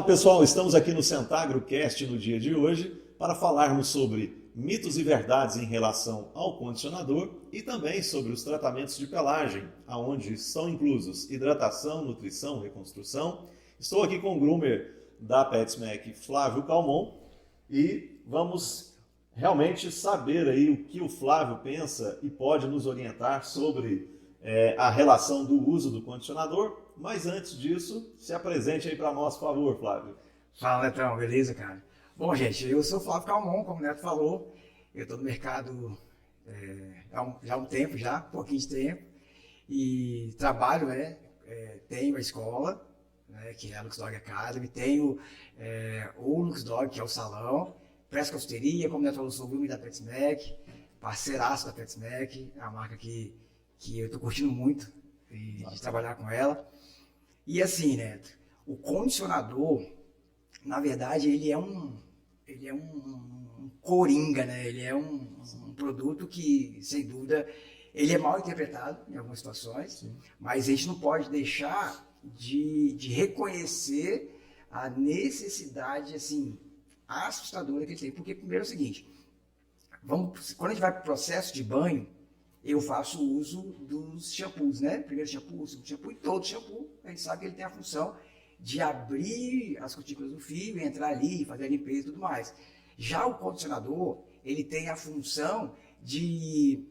pessoal, estamos aqui no CentagroCast no dia de hoje para falarmos sobre mitos e verdades em relação ao condicionador e também sobre os tratamentos de pelagem, aonde estão inclusos hidratação, nutrição, reconstrução. Estou aqui com o groomer da PetSmack, Flávio Calmon, e vamos realmente saber aí o que o Flávio pensa e pode nos orientar sobre a relação do uso do condicionador. Mas antes disso, se apresente aí para nós, por favor, Flávio. Fala, Netão, beleza, cara? Bom, gente, eu sou o Flávio Calmon, como o Neto falou. Eu estou no mercado já há um tempo, um pouquinho de tempo. E trabalho, tenho a escola, que é a Luxdog Academy, tenho o Luxdog, que é o salão, presto consultoria, como o Neto falou, sou o groomer da PetSmack, parceiraço da PetSmack, é uma marca que eu estou curtindo muito de trabalhar com ela. E assim, Neto, o condicionador, na verdade, ele é um coringa, né? Ele é um produto que, sem dúvida, ele é mal interpretado em algumas situações, sim, mas a gente não pode deixar de reconhecer a necessidade, assim, assustadora que ele tem. Porque, primeiro, é o seguinte, quando a gente vai para o processo de banho, eu faço uso dos shampoos, né? Primeiro shampoo, segundo shampoo, e todo shampoo, a gente sabe que ele tem a função de abrir as cutículas do fio, entrar ali, fazer a limpeza e tudo mais. Já o condicionador, ele tem a função de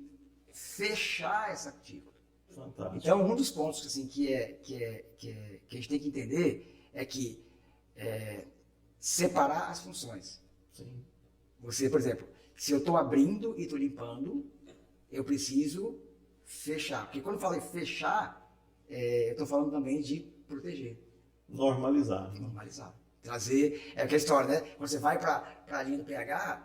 fechar essa cutícula. Fantástico. Então, um dos pontos assim, que a gente tem que entender é que separar as funções. Sim. Você, por exemplo, se eu estou abrindo e estou limpando, eu preciso fechar. Porque quando eu falo em fechar, eu estou falando também de proteger. Normalizar. Normalizar. Trazer, aquela história, né? Quando você vai para a linha do pH,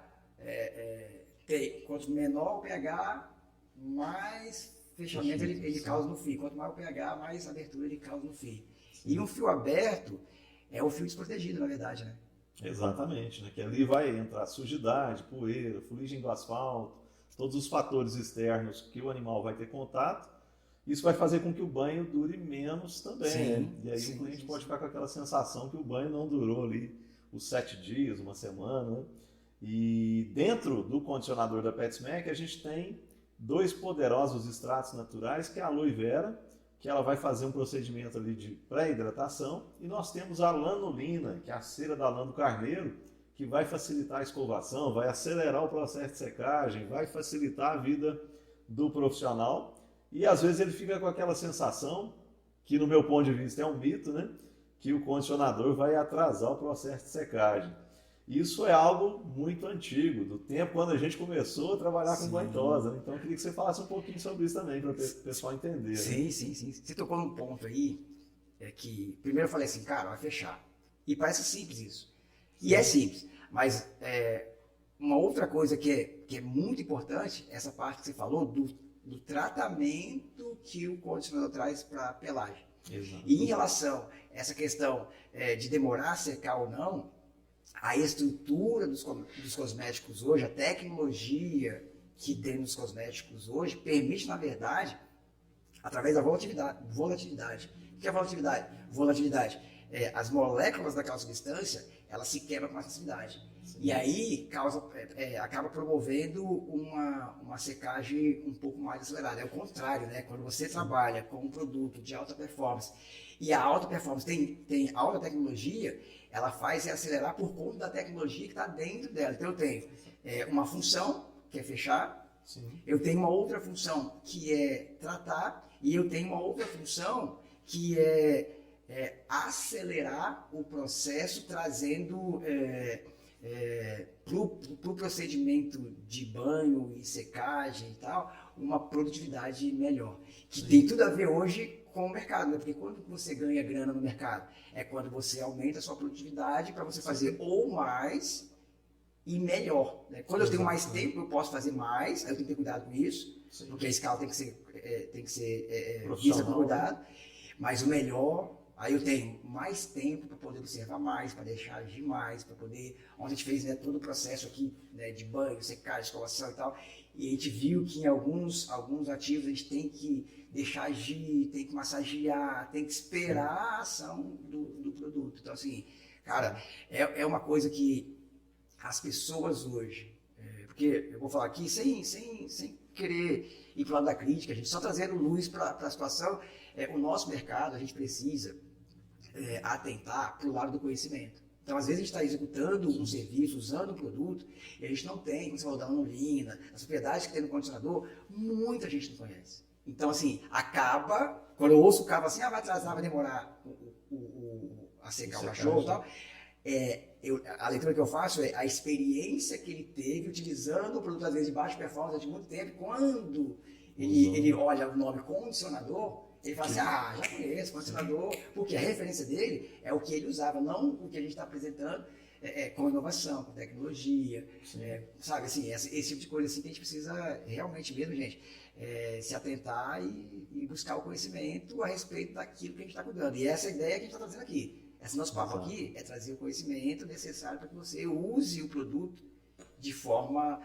quanto menor o pH, mais fechamento ele causa no fio. Quanto maior o pH, mais abertura ele causa no fio. Sim. E um fio aberto é um fio desprotegido, na verdade, né? Exatamente, né? Que ali vai entrar sujidade, poeira, fuligem do asfalto, todos os fatores externos que o animal vai ter contato. Isso vai fazer com que o banho dure menos também, sim, né? E aí o cliente pode ficar com aquela sensação que o banho não durou ali os 7 dias, uma semana, né? E dentro do condicionador da PetSmack a gente tem 2 poderosos extratos naturais, que é a aloe vera, que ela vai fazer um procedimento ali de pré-hidratação, e nós temos a lanolina, que é a cera da lã do carneiro, que vai facilitar a escovação, vai acelerar o processo de secagem, vai facilitar a vida do profissional. E às vezes ele fica com aquela sensação, que no meu ponto de vista é um mito, né? Que o condicionador vai atrasar o processo de secagem. Isso é algo muito antigo, do tempo quando a gente começou a trabalhar com banho tosa, né? Então eu queria que você falasse um pouquinho sobre isso também, para o pessoal entender. Sim, né? sim. Você tocou num ponto aí, que primeiro eu falei assim, cara, vai fechar. E parece simples isso. E é simples, mas uma outra coisa que é muito importante, essa parte que você falou, do tratamento que o condicionador traz para a pelagem. Exato. E em relação a essa questão de demorar a secar ou não, a estrutura dos cosméticos hoje, a tecnologia que tem nos cosméticos hoje, permite, na verdade, através da volatilidade. O que é volatilidade? Volatilidade. As moléculas daquela substância, elas se quebram com mais facilidade. Sim. E aí acaba promovendo uma secagem um pouco mais acelerada. É o contrário, né? Quando você trabalha com um produto de alta performance e a alta performance tem alta tecnologia, ela faz acelerar por conta da tecnologia que está dentro dela. Então eu tenho uma função, que é fechar, sim, eu tenho uma outra função, que é tratar, e eu tenho uma outra função, que é acelerar o processo, trazendo para o procedimento de banho e secagem e tal, uma produtividade melhor. Que sim, tem tudo a ver hoje com o mercado, né? Porque quando você ganha grana no mercado, é quando você aumenta a sua produtividade para você fazer ou mais e melhor. Né? Quando eu tenho mais tempo, eu posso fazer mais, aí eu tenho que ter cuidado com isso, sim, porque a escala tem que ser vista com cuidado, mas o melhor, aí eu tenho mais tempo para poder observar mais, para deixar agir mais, para poder, onde a gente fez, né, todo o processo aqui, né, de banho, secagem, escovação e tal, e a gente viu que em alguns ativos a gente tem que deixar agir, tem que massagear, tem que esperar a ação do produto. Então, assim, Cara, é uma coisa que as pessoas hoje, porque eu vou falar aqui sem querer ir para o lado da crítica, a gente só trazendo luz para a situação, o nosso mercado, a gente precisa atentar para o lado do conhecimento. Então, às vezes, a gente está executando um serviço, usando um produto, e a gente não tem, como você falou, da Anolina, as propriedades que tem no condicionador, muita gente não conhece. Então, assim, acaba, quando eu ouço o cara assim, vai atrasar, vai demorar a secar o cachorro e tal, a leitura que eu faço é a experiência que ele teve utilizando o produto, às vezes, de baixa performance de muito tempo, quando ele olha o nome condicionador, ele fala assim, já conheço, condicionador, porque a referência dele é o que ele usava, não o que a gente está apresentando com inovação, com tecnologia, sabe, assim, esse tipo de coisa assim que a gente precisa realmente mesmo, gente, se atentar e buscar o conhecimento a respeito daquilo que a gente está cuidando. E essa é a ideia que a gente está trazendo aqui. Esse nosso papo aqui é trazer o conhecimento necessário para que você use o produto de forma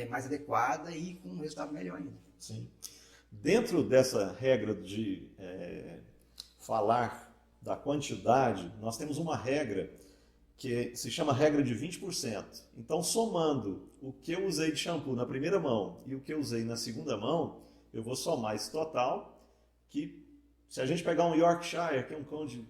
mais adequada e com um resultado melhor ainda. Sim. Dentro dessa regra de falar da quantidade, nós temos uma regra que se chama regra de 20%. Então, somando o que eu usei de shampoo na primeira mão e o que eu usei na segunda mão, eu vou somar esse total, que se a gente pegar um Yorkshire, que é um cão de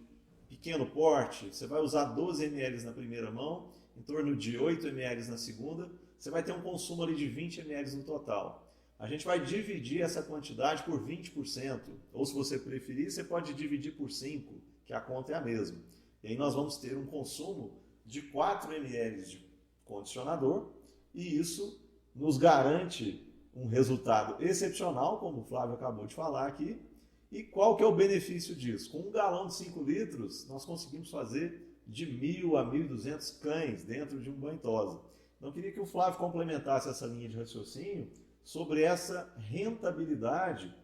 pequeno porte, você vai usar 12 ml na primeira mão, em torno de 8 ml na segunda, você vai ter um consumo ali de 20 ml no total. A gente vai dividir essa quantidade por 20%, ou se você preferir, você pode dividir por 5%, que a conta é a mesma. E aí nós vamos ter um consumo de 4 ml de condicionador, e isso nos garante um resultado excepcional, como o Flávio acabou de falar aqui. E qual que é o benefício disso? Com um galão de 5 litros, nós conseguimos fazer de 1.000 a 1.200 cães dentro de um banho-tosa. Então eu queria que o Flávio complementasse essa linha de raciocínio sobre essa rentabilidade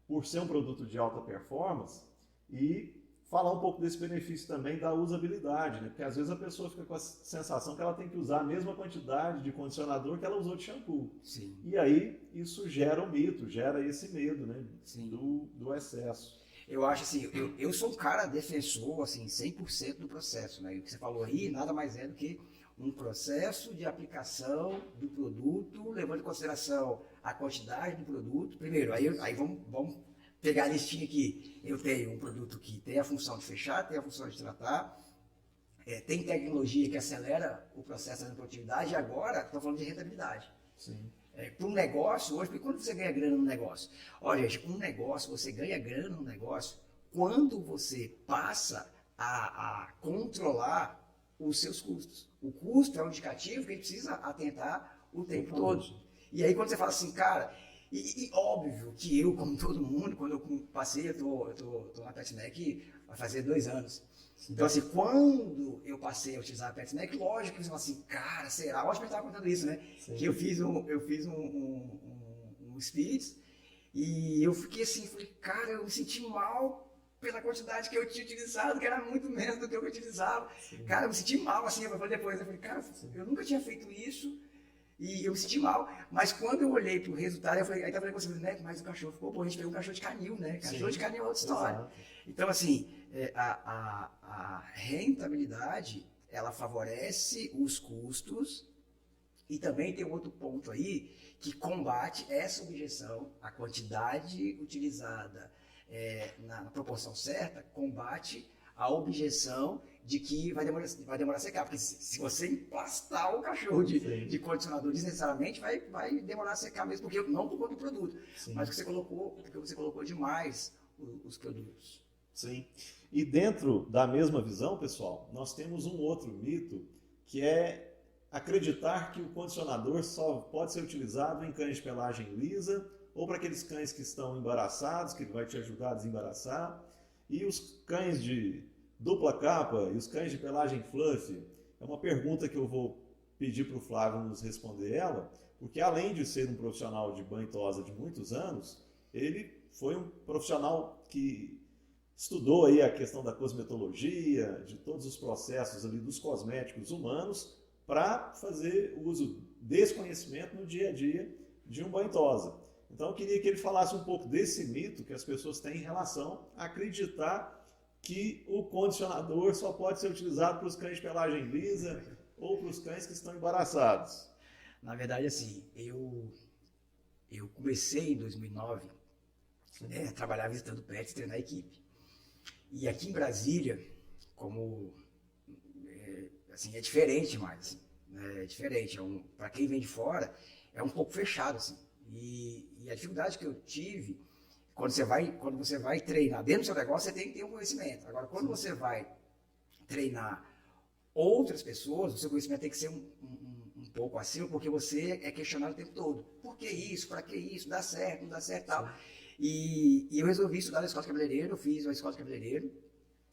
por ser um produto de alta performance e falar um pouco desse benefício também da usabilidade, né? Porque às vezes a pessoa fica com a sensação que ela tem que usar a mesma quantidade de condicionador que ela usou de shampoo. Sim. E aí isso gera um mito, gera esse medo, né? Sim. Do excesso. Eu acho assim, eu sou um cara defensor, assim, 100% do processo, né? E o que você falou aí nada mais é do que um processo de aplicação do produto, levando em consideração a quantidade do produto. Primeiro, aí vamos pegar a listinha aqui. Eu tenho um produto que tem a função de fechar, tem a função de tratar, tem tecnologia que acelera o processo da produtividade, e agora estou falando de rentabilidade. Sim. Para um negócio hoje, porque quando você ganha grana no negócio? Olha, gente, um negócio, você ganha grana no negócio quando você passa a controlar os seus custos. O custo é um indicativo que a gente precisa atentar o tempo todo. E aí quando você fala assim, cara, e óbvio que eu, como todo mundo, quando eu passei, eu tô na PetSmack vai fazer 2 anos. Sim. Então assim, quando eu passei a utilizar a PetSmack, lógico que você fala assim, cara, será? Eu acho que a gente estava contando isso, né? Sim. Que eu fiz um Spirits e eu fiquei assim, falei, cara, eu me senti mal pela quantidade que eu tinha utilizado, que era muito menos do que eu utilizava. Sim. Cara, eu me senti mal, assim, eu falei depois, eu falei, cara, eu nunca tinha feito isso e eu me senti mal. Mas quando eu olhei pro resultado, eu falei, aí tava falando com você, né, mas o cachorro ficou bom, a gente pegou um cachorro de canil, né? Cachorro de canil é outra história. Exato. Então, assim, a rentabilidade, ela favorece os custos e também tem um outro ponto aí que combate essa objeção, a quantidade utilizada na proporção certa, combate a objeção de que vai demorar a secar, porque se você emplastar o cachorro de condicionador desnecessariamente, vai demorar a secar mesmo, porque não por conta do produto, sim, mas porque você colocou demais os produtos. Sim. E dentro da mesma visão, pessoal, nós temos um outro mito, que é acreditar que o condicionador só pode ser utilizado em cães de pelagem lisa ou para aqueles cães que estão embaraçados, que ele vai te ajudar a desembaraçar. E os cães de dupla capa e os cães de pelagem fluff, é uma pergunta que eu vou pedir para o Flávio nos responder ela, porque além de ser um profissional de banho-tosa de muitos anos, ele foi um profissional que estudou aí a questão da cosmetologia, de todos os processos ali dos cosméticos humanos, para fazer uso desse conhecimento no dia a dia de um banho-tosa. Então eu queria que ele falasse um pouco desse mito que as pessoas têm em relação a acreditar que o condicionador só pode ser utilizado para os cães de pelagem lisa ou para os cães que estão embaraçados? Na verdade, assim, eu comecei em 2009 a trabalhar visitando pets e treinar a equipe. E aqui em Brasília, como assim, é diferente mais, assim, né? É diferente. Para quem vem de fora, é um pouco fechado, assim. E a dificuldade que eu tive, quando você vai treinar dentro do seu negócio, você tem que ter um conhecimento. Agora, quando você vai treinar outras pessoas, o seu conhecimento tem que ser um pouco acima, porque você é questionado o tempo todo. Por que isso? Para que isso? Dá certo, não dá certo e tal. E eu resolvi estudar na escola de cabeleireiro, eu fiz uma escola de cabeleireiro.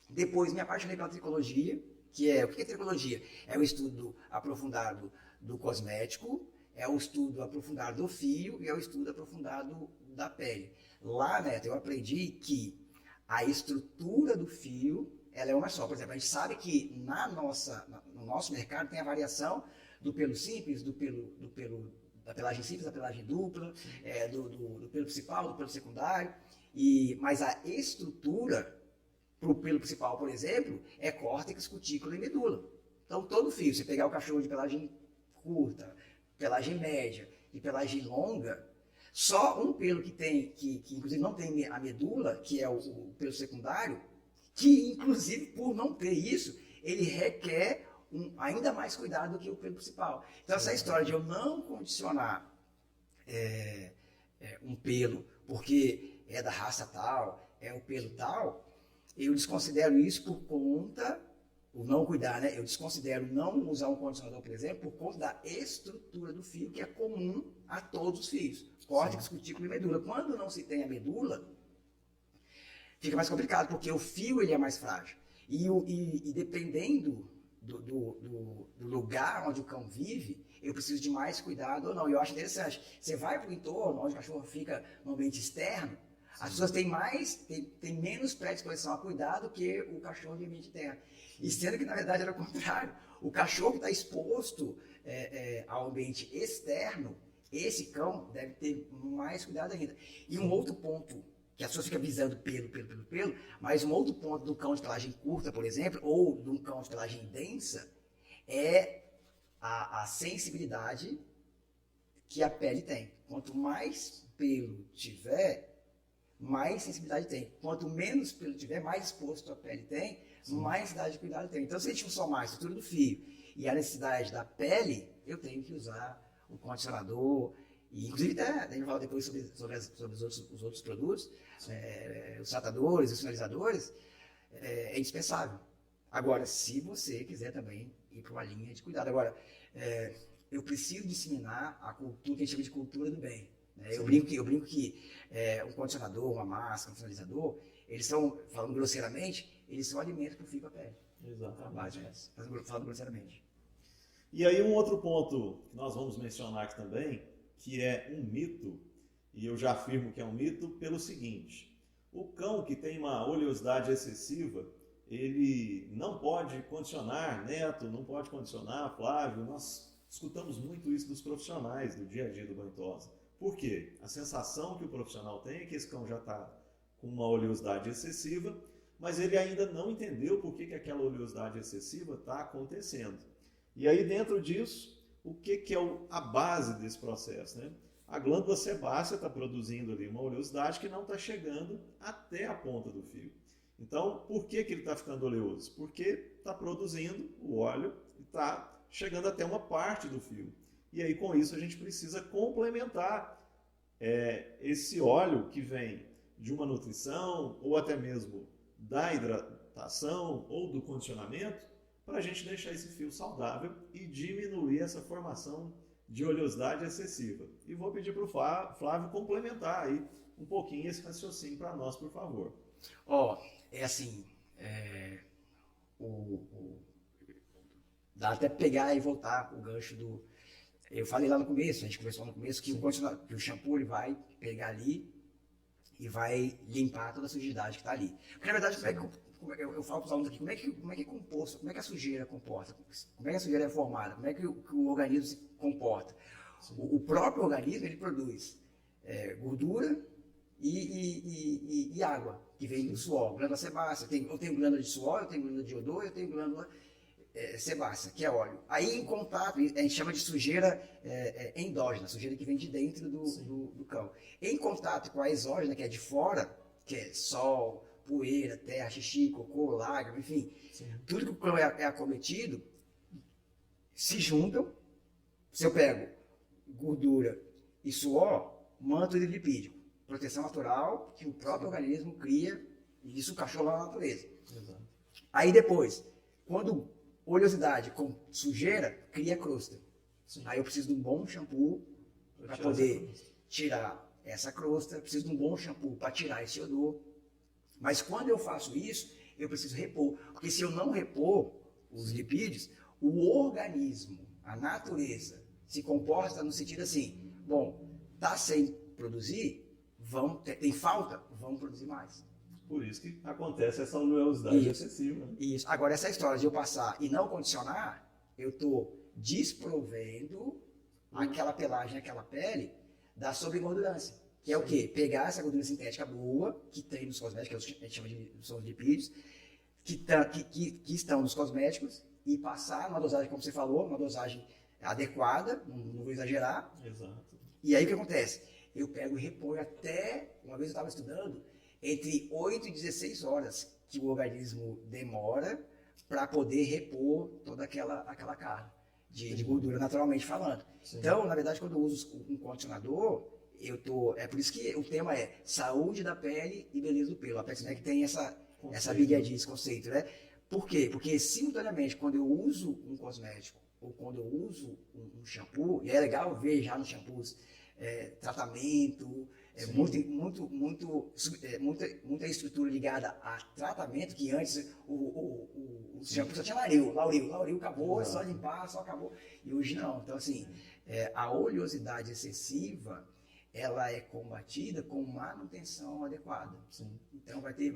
Depois me apaixonei pela tricologia, o que é tricologia? É o estudo aprofundado do cosmético, é o estudo aprofundado do fio e é o estudo aprofundado da pele. Lá, Neto, eu aprendi que a estrutura do fio, ela é uma só. Por exemplo, a gente sabe que no nosso mercado tem a variação do pelo simples, da pelagem simples, da pelagem dupla, do pelo principal, do pelo secundário. Mas a estrutura para o pelo principal, por exemplo, é córtex, cutícula e medula. Então, todo fio, você pegar o cachorro de pelagem curta, pelagem média e pelagem longa, só um pelo que inclusive não tem a medula, que é o pelo secundário, que inclusive por não ter isso, ele requer ainda mais cuidado do que o pelo principal. Então essa história de eu não condicionar um pelo porque é da raça tal, é o pelo tal, eu desconsidero isso por conta, o não cuidar, né? Eu desconsidero não usar um condicionador, por exemplo, por conta da estrutura do fio, que é comum a todos os fios. Córtex, cutícula e medula. Quando não se tem a medula, fica mais complicado, porque o fio ele é mais frágil. E dependendo do lugar onde o cão vive, eu preciso de mais cuidado ou não. E eu acho interessante. Você vai para o entorno, onde o cachorro fica no ambiente externo, as pessoas têm menos predisposição a cuidar do que o cachorro de ambiente interno. E sendo que, na verdade, era o contrário. O cachorro que está exposto ao ambiente externo, esse cão deve ter mais cuidado ainda. E um outro ponto, que as pessoas ficam visando pelo, mas um outro ponto do cão de pelagem curta, por exemplo, ou de um cão de pelagem densa, é a sensibilidade que a pele tem. Quanto mais pelo tiver, mais sensibilidade tem. Quanto menos pelo tiver, mais exposto a pele tem, mais necessidade de cuidado tem. Então, se a gente somar a estrutura do fio e a necessidade da pele, eu tenho que usar o condicionador. E, inclusive, a gente vai falar depois sobre os outros produtos, os tratadores, os finalizadores, é indispensável. Agora, se você quiser também ir para uma linha de cuidado. Agora, eu preciso disseminar a cultura que a gente chama de cultura do bem. Eu brinco que um condicionador, uma máscara, um finalizador, eles são, falando grosseiramente, eles são alimento para o fio e para a pele. Exatamente. Falando grosseiramente. E aí um outro ponto que nós vamos mencionar aqui também, que é um mito, e eu já afirmo que é um mito pelo seguinte: o cão que tem uma oleosidade excessiva, ele não pode condicionar, Neto, não pode condicionar, Flávio. Nós escutamos muito isso dos profissionais do dia a dia do banho tosa. Por quê? A sensação que o profissional tem é que esse cão já está com uma oleosidade excessiva, mas ele ainda não entendeu por que aquela oleosidade excessiva está acontecendo. E aí, dentro disso, o que é a base desse processo, né? A glândula sebácea está produzindo ali uma oleosidade que não está chegando até a ponta do fio. Então, por que ele está ficando oleoso? Porque está produzindo o óleo e está chegando até uma parte do fio. E aí, com isso, a gente precisa complementar esse óleo que vem de uma nutrição ou até mesmo da hidratação ou do condicionamento, para a gente deixar esse fio saudável e diminuir essa formação de oleosidade excessiva. E vou pedir para o Flávio complementar aí um pouquinho esse raciocínio para nós, por favor. É assim, dá até pegar e voltar o gancho do... Eu falei lá no começo, a gente conversou no começo, que o shampoo ele vai pegar ali e vai limpar toda a sujidade que está ali. Porque, na verdade, eu falo para os alunos aqui, como é que é composto, como é que a sujeira comporta, como é que a sujeira é formada, como é que o organismo se comporta. O próprio organismo, ele produz gordura e água, que vem do suor, glândula sebácea. Eu tenho glândula de suor, eu tenho glândula de odor, eu tenho glândula sebácea, que é óleo. Aí em contato, a gente chama de sujeira endógena, sujeira que vem de dentro do cão. Em contato com a exógena, que é de fora, que é sol, poeira, terra, xixi, cocô, lágrima, enfim, tudo que o cão é acometido, se juntam. Se eu pego gordura e suor, manto lipídico, proteção natural que o próprio organismo cria, e isso o cachorro lá na natureza. Exato. Aí depois, quando oleosidade com sujeira, cria crosta. Sim. Aí eu preciso de um bom shampoo para poder tirar essa crosta, preciso de um bom shampoo para tirar esse odor. Mas quando eu faço isso, eu preciso repor. Porque se eu não repor os lipídios, o organismo, a natureza, se comporta no sentido assim, bom, tá sem produzir, tem falta, vamos produzir mais. Por isso que acontece essa oleosidade excessiva. Né? Isso. Agora, essa história de eu passar e não condicionar, eu estou desprovendo aquela pelagem, aquela pele da sobregordurância. Que é o quê? Pegar essa gordura sintética boa, que tem nos cosméticos, que a gente chama são os lipídios, que estão nos cosméticos, e passar numa dosagem, como você falou, uma dosagem adequada, não vou exagerar. Exato. E aí o que acontece? Eu pego e reponho até, uma vez eu estava estudando, entre 8 e 16 horas que o organismo demora para poder repor toda aquela carga de gordura, naturalmente falando. Sim. Então, na verdade, quando eu uso um condicionador, é por isso que o tema é saúde da pele e beleza do pelo. A PetSmec tem essa Big Idea, esse conceito, né? Por quê? Porque simultaneamente, quando eu uso um cosmético ou quando eu uso um shampoo, e é legal ver já nos shampoos tratamento, muita estrutura ligada a tratamento, que antes o shampoo só tinha Lauril, acabou, é só limpar, só acabou. E hoje não. Então, assim, a oleosidade excessiva, ela é combatida com manutenção adequada. Sim. Então vai ter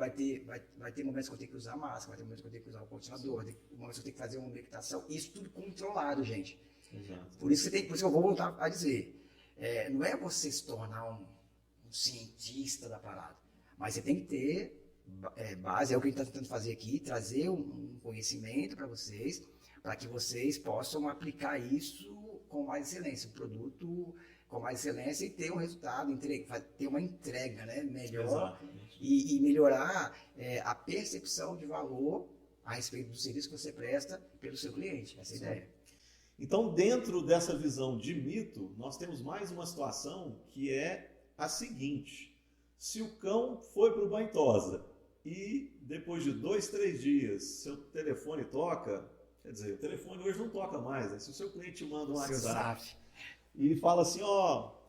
momentos que eu tenho que usar máscara, vai ter momentos que eu tenho que usar o condicionador, momentos que eu tenho que fazer uma umectação, isso tudo controlado, gente. Exato. Por isso que eu vou voltar a dizer, não é você se tornar um cientista da parada, mas você tem que ter base, é o que a gente está tentando fazer aqui, trazer um conhecimento para que vocês possam aplicar isso com mais excelência, o produto com mais excelência e ter um resultado, ter uma entrega, né, melhor e melhorar a percepção de valor a respeito do serviço que você presta pelo seu cliente. Essa é a ideia. Então, dentro dessa visão de mito, nós temos mais uma situação que é a seguinte: se o cão foi para o banho-tosa e depois de 2, 3 dias seu telefone toca, quer dizer, o telefone hoje não toca mais, né? Se o seu cliente manda um WhatsApp e fala assim,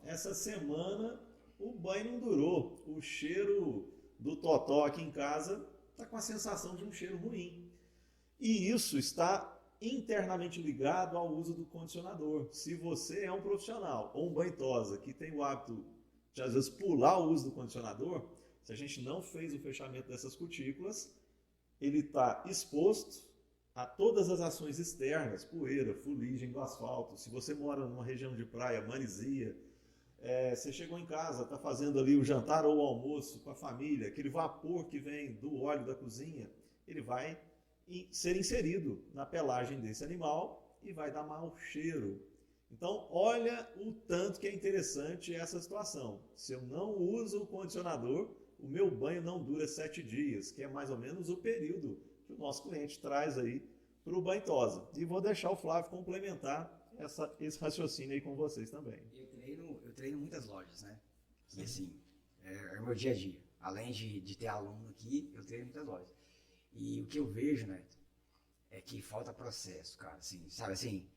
essa semana o banho não durou, o cheiro do totó aqui em casa está com a sensação de um cheiro ruim. E isso está internamente ligado ao uso do condicionador. Se você é um profissional ou um banho-tosa que tem o hábito de às vezes pular o uso do condicionador, se a gente não fez o fechamento dessas cutículas, ele está exposto a todas as ações externas, poeira, fuligem do asfalto. Se você mora numa região de praia, maresia, você chegou em casa, está fazendo ali o jantar ou o almoço com a família, aquele vapor que vem do óleo da cozinha, ele vai ser inserido na pelagem desse animal e vai dar mau cheiro. Então, olha o tanto que é interessante essa situação. Se eu não uso o condicionador, o meu banho não dura 7 dias, que é mais ou menos o período que o nosso cliente traz aí para o banho-tosa. E vou deixar o Flávio complementar esse raciocínio aí com vocês também. Eu treino muitas lojas, né? E assim, é o meu dia a dia. Além de ter aluno aqui, eu treino muitas lojas. E o que eu vejo, né, é que falta processo, cara. Assim, sabe assim,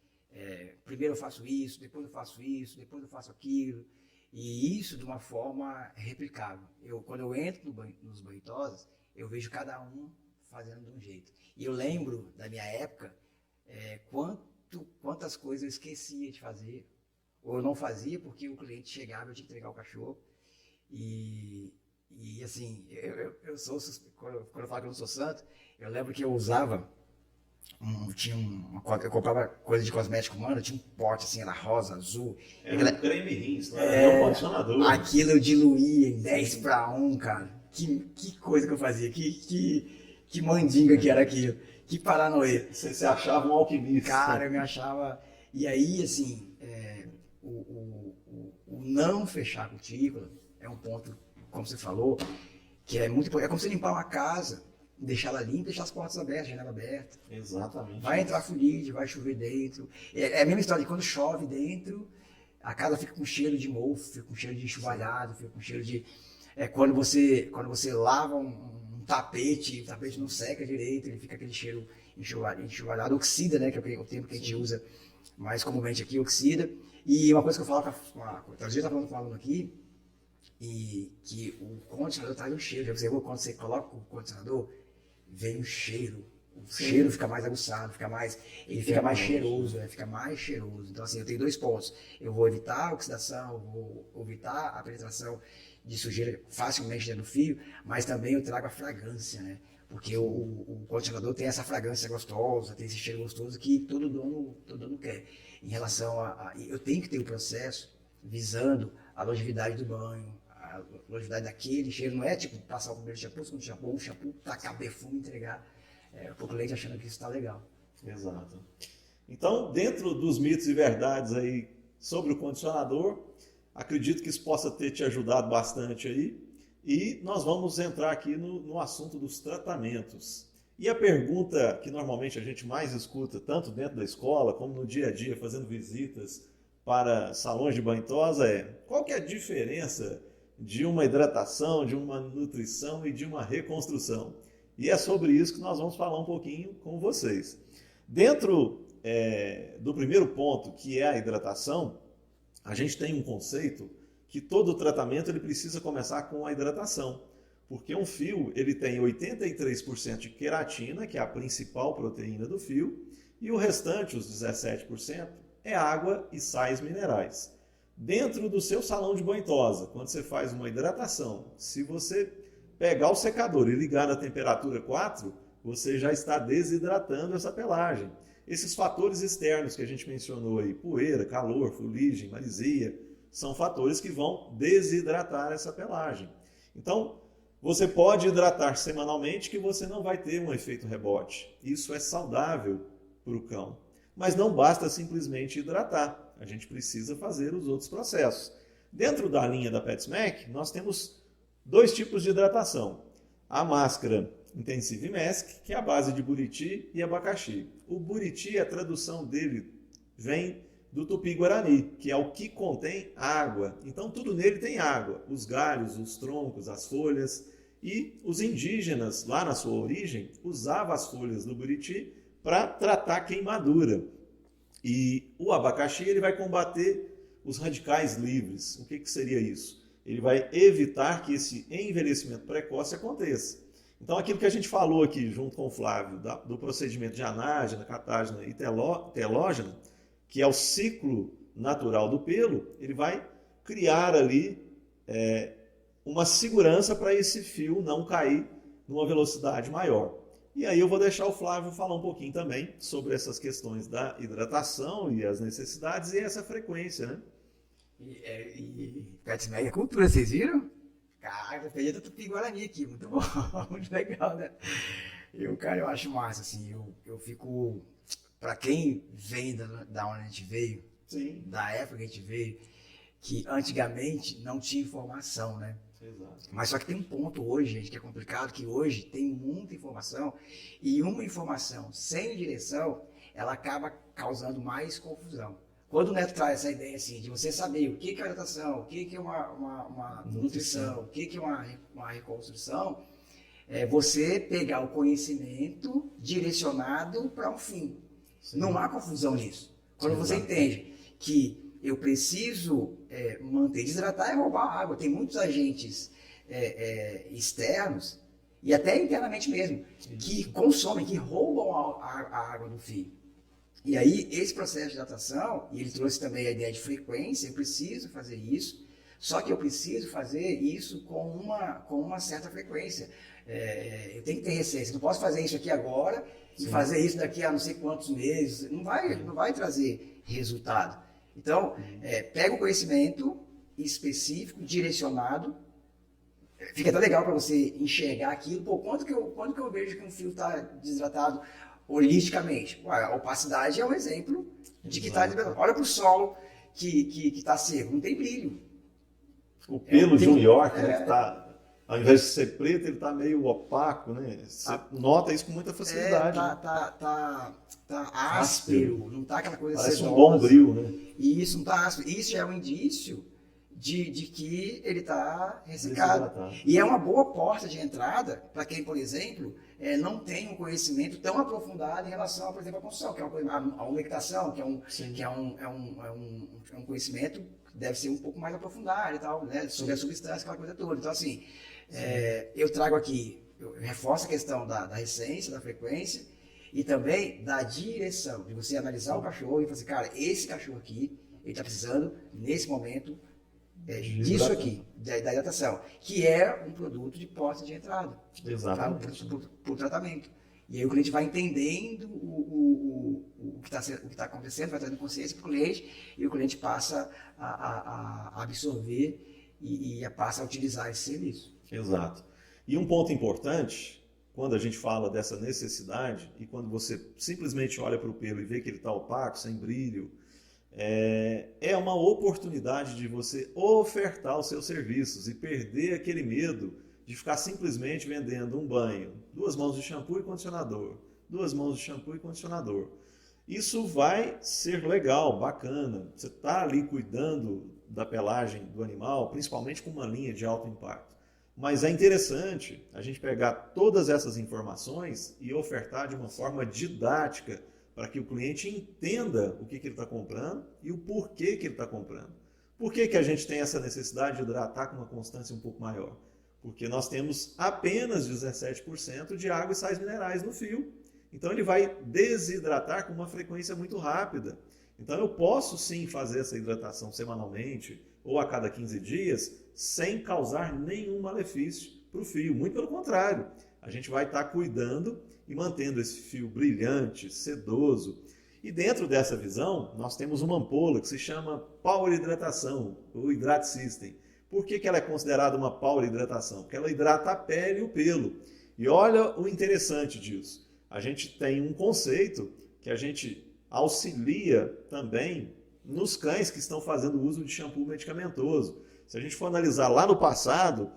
primeiro eu faço isso, depois eu faço isso, depois eu faço aquilo. E isso de uma forma replicável. Quando eu entro nos banho-tosas, eu vejo cada um fazendo de um jeito. E eu lembro da minha época, quantas coisas eu esquecia de fazer, ou eu não fazia porque o cliente chegava e eu tinha que entregar o cachorro. E assim, quando eu falo que eu não sou santo, eu lembro que eu usava eu comprava coisa de cosmético humano, tinha um pote assim, era rosa, azul. Era um creme rins, né? É um condicionador. Aquilo eu diluía em 10:1, cara. Que coisa que eu fazia, que mandinga que era aquilo, que paranoia. Você se achava um alquimista. Cara, eu me achava... E aí, assim, o não fechar a cutícula é um ponto, como você falou, que é muito importante. É como você limpar uma casa, deixar ela limpa, deixar as portas abertas, janela aberta. Exatamente. Vai entrar fuligem, vai chover dentro. É a mesma história de quando chove dentro, a casa fica com cheiro de mofo, fica com cheiro de enxovalhado, fica com cheiro de... quando você lava um tapete, o tapete não seca direito, ele fica aquele cheiro enxovalhado, oxida, né, que é o termo que a gente usa mais comumente aqui, oxida. E uma coisa que eu falo, outro dia eu estava falando aqui, e que o condicionador traz um cheiro. Já observou quando você coloca o condicionador, vem um cheiro. O cheiro fica mais aguçado, ele fica mais cheiroso, fica mais cheiroso. Então, assim, eu tenho 2 pontos. Eu vou evitar a oxidação, vou evitar a penetração de sujeira facilmente dentro do fio, mas também eu trago a fragrância, né? Porque o condicionador tem essa fragrância gostosa, tem esse cheiro gostoso que todo dono quer. Em relação eu tenho que ter o processo visando a longevidade do banho, a longevidade daquele cheiro. Não é tipo passar o primeiro shampoo, o segundo shampoo, o shampoo, tacar perfume e entregar pro cliente achando que isso está legal. Exato. Então, dentro dos mitos e verdades aí sobre o condicionador, acredito que isso possa ter te ajudado bastante aí. E nós vamos entrar aqui no assunto dos tratamentos. E a pergunta que normalmente a gente mais escuta, tanto dentro da escola como no dia a dia, fazendo visitas para salões de banho tosa, é: qual que é a diferença de uma hidratação, de uma nutrição e de uma reconstrução? E é sobre isso que nós vamos falar um pouquinho com vocês. Dentro do primeiro ponto, que é a hidratação, a gente tem um conceito que todo tratamento ele precisa começar com a hidratação, porque um fio ele tem 83% de queratina, que é a principal proteína do fio, e o restante, os 17%, é água e sais minerais. Dentro do seu salão de banho tosa, quando você faz uma hidratação, se você pegar o secador e ligar na temperatura 4, você já está desidratando essa pelagem. Esses fatores externos que a gente mencionou aí, poeira, calor, fuligem, marisia, são fatores que vão desidratar essa pelagem. Então, você pode hidratar semanalmente que você não vai ter um efeito rebote. Isso é saudável para o cão. Mas não basta simplesmente hidratar. A gente precisa fazer os outros processos. Dentro da linha da PetSmack, nós temos 2 tipos de hidratação. A máscara Intensive Mask, que é a base de buriti e abacaxi. O buriti, a tradução dele vem do tupi-guarani, que é o que contém água. Então tudo nele tem água, os galhos, os troncos, as folhas. E os indígenas, lá na sua origem, usavam as folhas do buriti para tratar queimadura. E o abacaxi ele vai combater os radicais livres. O que seria isso? Ele vai evitar que esse envelhecimento precoce aconteça. Então aquilo que a gente falou aqui junto com o Flávio, do procedimento de anágena, catágena e telógena, que é o ciclo natural do pelo, ele vai criar ali uma segurança para esse fio não cair numa velocidade maior. E aí eu vou deixar o Flávio falar um pouquinho também sobre essas questões da hidratação e as necessidades e essa frequência, né? E PetSmack é cultura, vocês viram? Cara, eu peguei do Tupi-Guarani aqui, muito bom, muito legal, né? Eu acho massa, assim, eu fico... Para quem vem da onde a gente veio, Sim. Da época que a gente veio, que antigamente não tinha informação, né? Exato. Mas só que tem um ponto hoje, gente, que é complicado, que hoje tem muita informação, e uma informação sem direção, ela acaba causando mais confusão. Quando o Neto traz essa ideia assim, de você saber o que é hidratação, o que é uma nutrição, o que é uma reconstrução, é você pegar o conhecimento direcionado para um fim. Sim. Não há confusão nisso. Quando você entende que eu preciso manter, desidratar é roubar água. Tem muitos agentes externos, e até internamente mesmo, que consomem, que roubam a água do fio. E aí, esse processo de hidratação, e ele trouxe também a ideia de frequência, eu preciso fazer isso, só que eu preciso fazer isso com uma certa frequência. eu tenho que ter receita. Não posso fazer isso aqui agora e fazer isso daqui a não sei quantos meses. Não vai trazer resultado. Então, pega o conhecimento específico, direcionado. Fica até legal para você enxergar aquilo. Pô, quando que eu vejo que um fio está desidratado holisticamente? A opacidade é um exemplo de que está desidratado. Olha para o solo que está seco, não tem brilho. O pelo de New York, né, que tá, ao invés de ser preto, ele está meio opaco, né? Você nota isso com muita facilidade. Tá áspero, não tá aquela coisa parece sedosa. Um bom brilho, né? E isso não tá áspero. Isso já é um indício de que ele está ressecado. E é uma boa porta de entrada para quem, por exemplo, não tem um conhecimento tão aprofundado em relação, por exemplo, à construção, que é a umectação, que é um conhecimento que deve ser um pouco mais aprofundado e tal, né? Sobre a substância, aquela coisa toda. Então, assim, eu trago aqui, eu reforço a questão da recência, da frequência e também da direção, de você analisar o cachorro e falar assim, cara, esse cachorro aqui, ele está precisando, nesse momento, disso aqui, da hidratação, que é um produto de porta de entrada. Exatamente. Para o tratamento. E aí o cliente vai entendendo o que está acontecendo, vai trazendo consciência para o cliente, e o cliente passa a absorver e passa a utilizar esse serviço. Exato. E um ponto importante, quando a gente fala dessa necessidade, e quando você simplesmente olha para o pelo e vê que ele está opaco, sem brilho, é uma oportunidade de você ofertar os seus serviços e perder aquele medo de ficar simplesmente vendendo um banho, 2 mãos de shampoo e condicionador, 2 mãos de shampoo e condicionador. Isso vai ser legal, bacana. Você está ali cuidando da pelagem do animal, principalmente com uma linha de alto impacto. Mas é interessante a gente pegar todas essas informações e ofertar de uma forma didática para que o cliente entenda o que ele está comprando e o porquê que ele está comprando. Por que a gente tem essa necessidade de hidratar com uma constância um pouco maior? Porque nós temos apenas 17% de água e sais minerais no fio. Então ele vai desidratar com uma frequência muito rápida. Então eu posso sim fazer essa hidratação semanalmente ou a cada 15 dias sem causar nenhum malefício para o fio. Muito pelo contrário, a gente vai estar cuidando e mantendo esse fio brilhante, sedoso. E dentro dessa visão, nós temos uma ampola que se chama Power Hidratação, ou Hydrate System. Por que ela é considerada uma Power Hidratação? Porque ela hidrata a pele e o pelo. E olha o interessante disso. A gente tem um conceito que a gente auxilia também nos cães que estão fazendo uso de shampoo medicamentoso. Se a gente for analisar lá no passado,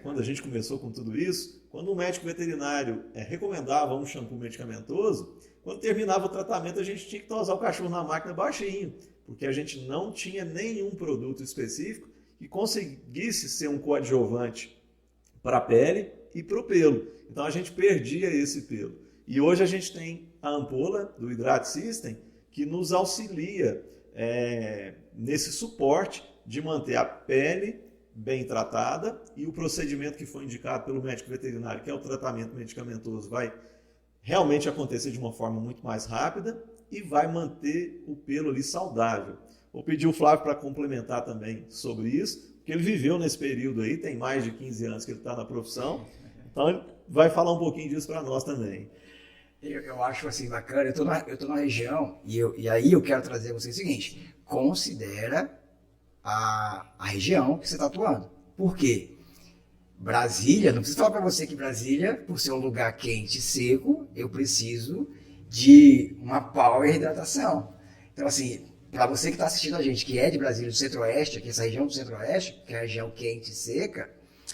quando a gente começou com tudo isso, quando um médico veterinário recomendava um shampoo medicamentoso, quando terminava o tratamento a gente tinha que tosar o cachorro na máquina baixinho, porque a gente não tinha nenhum produto específico que conseguisse ser um coadjuvante para a pele e para o pelo. Então a gente perdia esse pelo. E hoje a gente tem a ampola do Hydrate System que nos auxilia nesse suporte de manter a pele bem tratada e o procedimento que foi indicado pelo médico veterinário, que é o tratamento medicamentoso, vai realmente acontecer de uma forma muito mais rápida e vai manter o pelo ali saudável. Vou pedir o Flávio para complementar também sobre isso, porque ele viveu nesse período aí, tem mais de 15 anos que ele está na profissão, então ele vai falar um pouquinho disso para nós também. Eu acho assim bacana, eu tô na região e aí eu quero trazer a você o seguinte, considera a região que você está atuando. Por quê? Brasília, não preciso falar para você que Brasília, por ser um lugar quente e seco, eu preciso de uma power hidratação. Então, assim, para você que está assistindo a gente, que é de Brasília, do Centro-Oeste, aqui essa região do Centro-Oeste, que é a região quente e seca,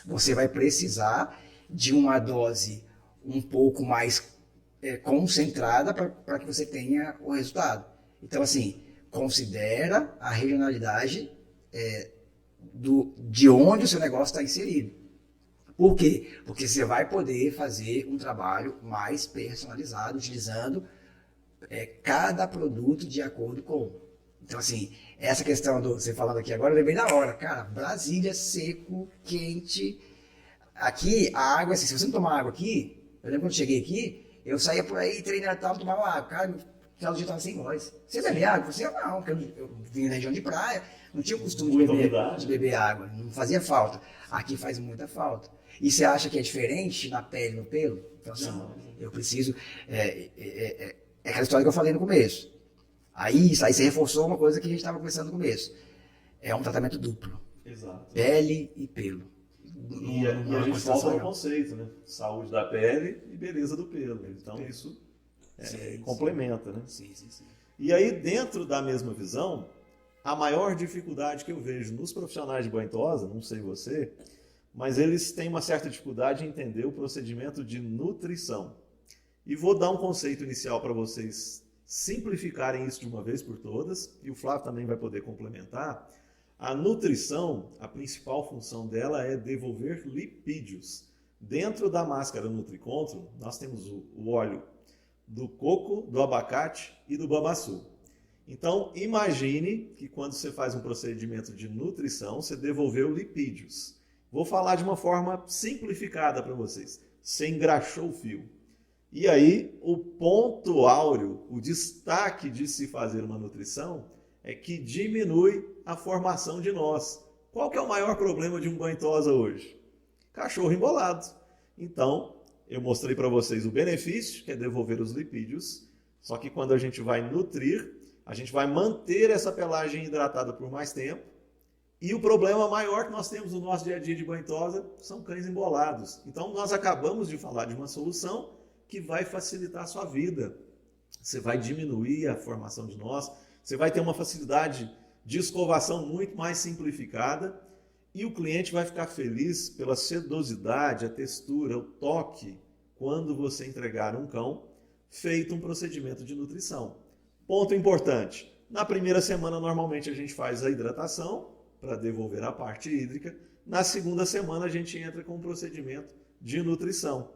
você vai precisar de uma dose um pouco mais concentrada para que você tenha o resultado. Então, assim, considera a regionalidade de onde o seu negócio está inserido. Por quê? Porque você vai poder fazer um trabalho mais personalizado, utilizando cada produto de acordo com. Então, assim, essa questão você falando aqui agora, eu lembrei da hora. Cara, Brasília, seco, quente. Aqui, a água, assim, se você não tomar água aqui, eu lembro quando eu cheguei aqui, eu saía por aí, treinando e tal, tomava água. Cara, aquela dia eu tava sem voz. Você bebe água? Você não, porque eu vim na região de praia, não tinha o costume de beber água, não fazia falta. Aqui faz muita falta. E você acha que é diferente na pele e no pelo? Então, assim, Não. eu preciso... É aquela história que eu falei no começo. Aí você reforçou uma coisa que a gente estava conversando no começo. É um tratamento duplo. Exato. Pele e pelo. E a gente volta ao conceito, né? Saúde da pele e beleza do pelo. Então isso complementa, né? Sim. E aí, dentro da mesma visão, a maior dificuldade que eu vejo nos profissionais de banho tosa, não sei você, mas eles têm uma certa dificuldade em entender o procedimento de nutrição. E vou dar um conceito inicial para vocês simplificarem isso de uma vez por todas, e o Flávio também vai poder complementar. A nutrição, a principal função dela é devolver lipídios. Dentro da máscara NutriControl, nós temos o óleo do coco, do abacate e do babaçu. Então, imagine que quando você faz um procedimento de nutrição, você devolveu lipídios. Vou falar de uma forma simplificada para vocês. Você engraxou o fio. E aí, o ponto áureo, o destaque de se fazer uma nutrição é que diminui a formação de nós. Qual que é o maior problema de um banho tosa hoje? Cachorro embolado. Então, eu mostrei para vocês o benefício, que é devolver os lipídios, só que quando a gente vai nutrir, a gente vai manter essa pelagem hidratada por mais tempo. E o problema maior que nós temos no nosso dia a dia de banho tosa são cães embolados. Então, nós acabamos de falar de uma solução que vai facilitar a sua vida. Você vai diminuir a formação de nós, você vai ter uma facilidade de escovação muito mais simplificada e o cliente vai ficar feliz pela sedosidade, a textura, o toque, quando você entregar um cão feito um procedimento de nutrição. Ponto importante, na primeira semana normalmente a gente faz a hidratação para devolver a parte hídrica, na segunda semana a gente entra com um procedimento de nutrição.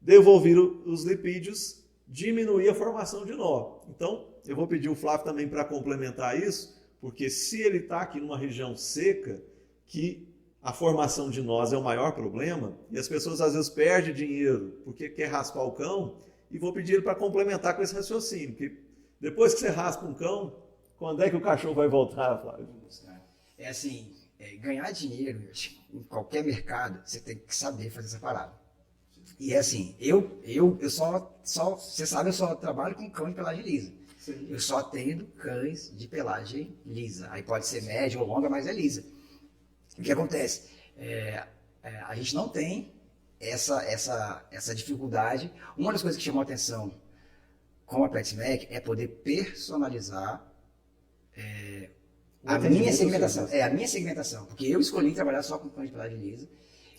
Devolver os lipídios, diminuir a formação de nó. Então, eu vou pedir o Flávio também para complementar isso, porque se ele está aqui numa região seca, que a formação de nós é o maior problema, e as pessoas às vezes perdem dinheiro porque quer raspar o cão, e vou pedir ele para complementar com esse raciocínio, porque depois que você raspa um cão, quando é que o cachorro vai voltar, Flávio? É assim, ganhar dinheiro em qualquer mercado, você tem que saber fazer essa parada. E é assim, eu você sabe, eu só trabalho com cão de pelagem lisa. Sim. Eu só atendo cães de pelagem lisa. Aí pode ser média ou longa, mas é lisa. O que acontece? A gente não tem essa dificuldade. Uma das coisas que chamou a atenção com a PetSmack é poder personalizar a minha segmentação. A minha segmentação. Porque eu escolhi trabalhar só com cães de pelagem lisa.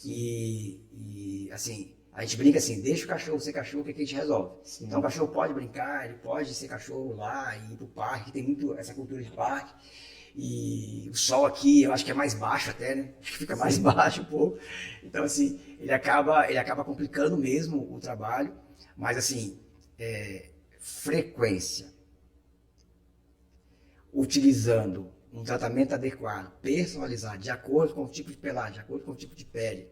E assim, a gente brinca assim, deixa o cachorro ser cachorro que a gente resolve. Sim. Então o cachorro pode brincar, ele pode ser cachorro lá e ir pro parque, tem muito essa cultura de parque. E o sol aqui, eu acho que é mais baixo até, né? Acho que fica mais baixo um pouco. Então assim, ele acaba complicando mesmo o trabalho, mas assim, frequência. Utilizando um tratamento adequado, personalizado, de acordo com o tipo de pelagem, de acordo com o tipo de pele,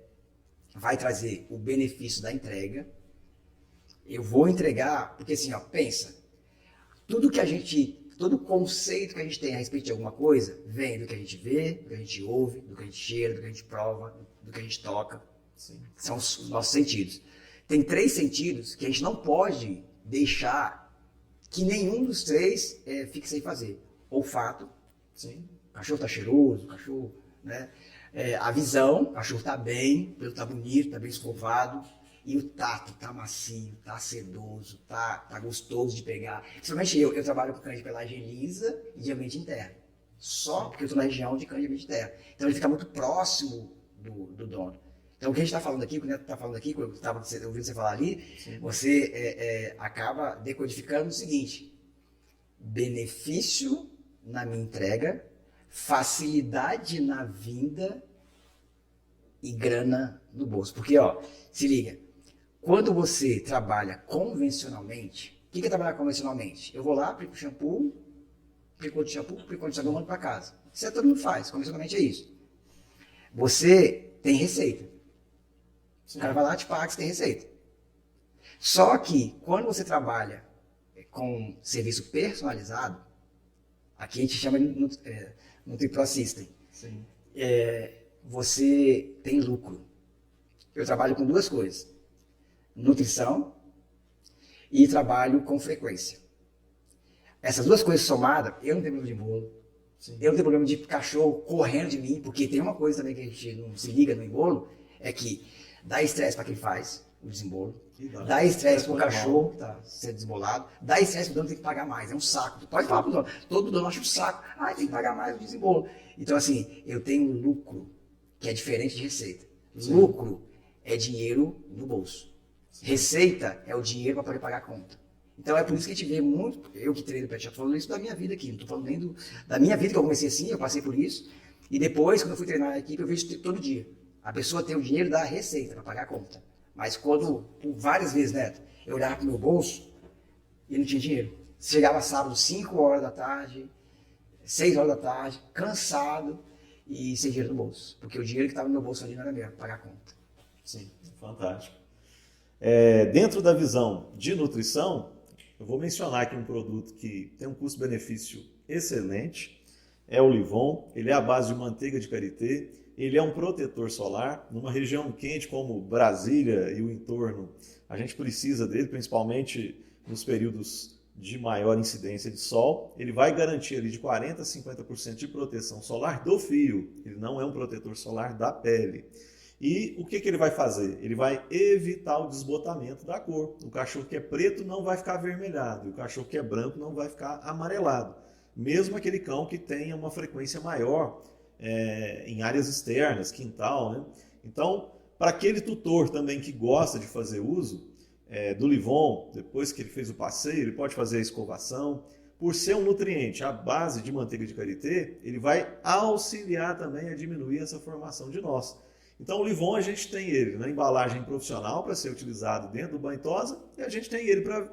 vai trazer o benefício da entrega. Eu vou entregar, porque assim, ó, pensa, todo conceito que a gente tem a respeito de alguma coisa, vem do que a gente vê, do que a gente ouve, do que a gente cheira, do que a gente prova, do que a gente toca. Sim. São os nossos sentidos. Tem 3 sentidos que a gente não pode deixar que nenhum dos 3 fique sem fazer. Olfato, sim. O cachorro tá cheiroso, o cachorro, né? A visão, o cachorro tá bem, o pelo tá bonito, tá bem escovado. E o tato tá macio, tá sedoso, tá gostoso de pegar. Principalmente eu trabalho com cães de pelagem lisa e de ambiente interno. Só porque eu tô na região de cães de ambiente interno. Então ele fica muito próximo do dono. Então o que a gente tá falando aqui, o que o Neto tá falando aqui, quando eu tava ouvindo você falar ali, sim. Você acaba decodificando o seguinte: benefício na minha entrega, facilidade na vinda e grana no bolso. Porque, ó, se liga, quando você trabalha convencionalmente, o que é trabalhar convencionalmente? Eu vou lá, aplico shampoo, aplico outro shampoo, aplico outro sabão, mando para casa. Isso todo mundo faz, convencionalmente é isso. Você tem receita. Sim. O cara vai lá, te paga, você tem receita. Só que, quando você trabalha com serviço personalizado, aqui a gente chama de NutriPro System. Sim. Você tem lucro. eu trabalho com duas coisas: nutrição e trabalho com frequência. Essas duas coisas somadas, eu não tenho problema de embolo. Sim. Eu não tenho problema de cachorro correndo de mim, porque tem uma coisa também que a gente não se liga no embolo, é que dá estresse para quem faz o desembolo, dá estresse para o cachorro que está sendo desembolado, dá estresse para o dono que tem que pagar mais, é um saco. Tu pode falar para o dono, todo dono acha um saco, tem que pagar mais o desembolo. Então assim, eu tenho lucro, que é diferente de receita. Sim. Lucro é dinheiro no bolso. Sim. Receita é o dinheiro para poder pagar a conta. Então é por isso que a gente vê muito, eu que treino pet shop, falando isso da minha vida aqui, não estou falando nem da minha vida, que eu comecei assim, eu passei por isso, e depois, quando eu fui treinar a equipe, eu vejo todo dia. A pessoa tem o dinheiro da receita para pagar a conta. Mas quando, por várias vezes, Neto, eu olhava para o meu bolso e não tinha dinheiro. Chegava sábado, 5 horas da tarde, 6 horas da tarde, cansado e sem dinheiro no bolso. Porque o dinheiro que estava no meu bolso ali não era meu, para pagar a conta. Sim, fantástico. Dentro da visão de nutrição, eu vou mencionar aqui um produto que tem um custo-benefício excelente, é o Livon. Ele é à base de manteiga de karité, ele é um protetor solar. Numa região quente como Brasília e o entorno, a gente precisa dele, principalmente nos períodos de maior incidência de sol. Ele vai garantir ali de 40% a 50% de proteção solar do fio, ele não é um protetor solar da pele. E o que ele vai fazer? Ele vai evitar o desbotamento da cor. O cachorro que é preto não vai ficar avermelhado, e o cachorro que é branco não vai ficar amarelado. Mesmo aquele cão que tenha uma frequência maior em áreas externas, quintal, né? Então, para aquele tutor também que gosta de fazer uso do Livon, depois que ele fez o passeio, ele pode fazer a escovação. Por ser um nutriente à base de manteiga de karité, ele vai auxiliar também a diminuir essa formação de nós. Então o Livon, a gente tem ele na embalagem profissional para ser utilizado dentro do banho-tosa, e a gente tem ele para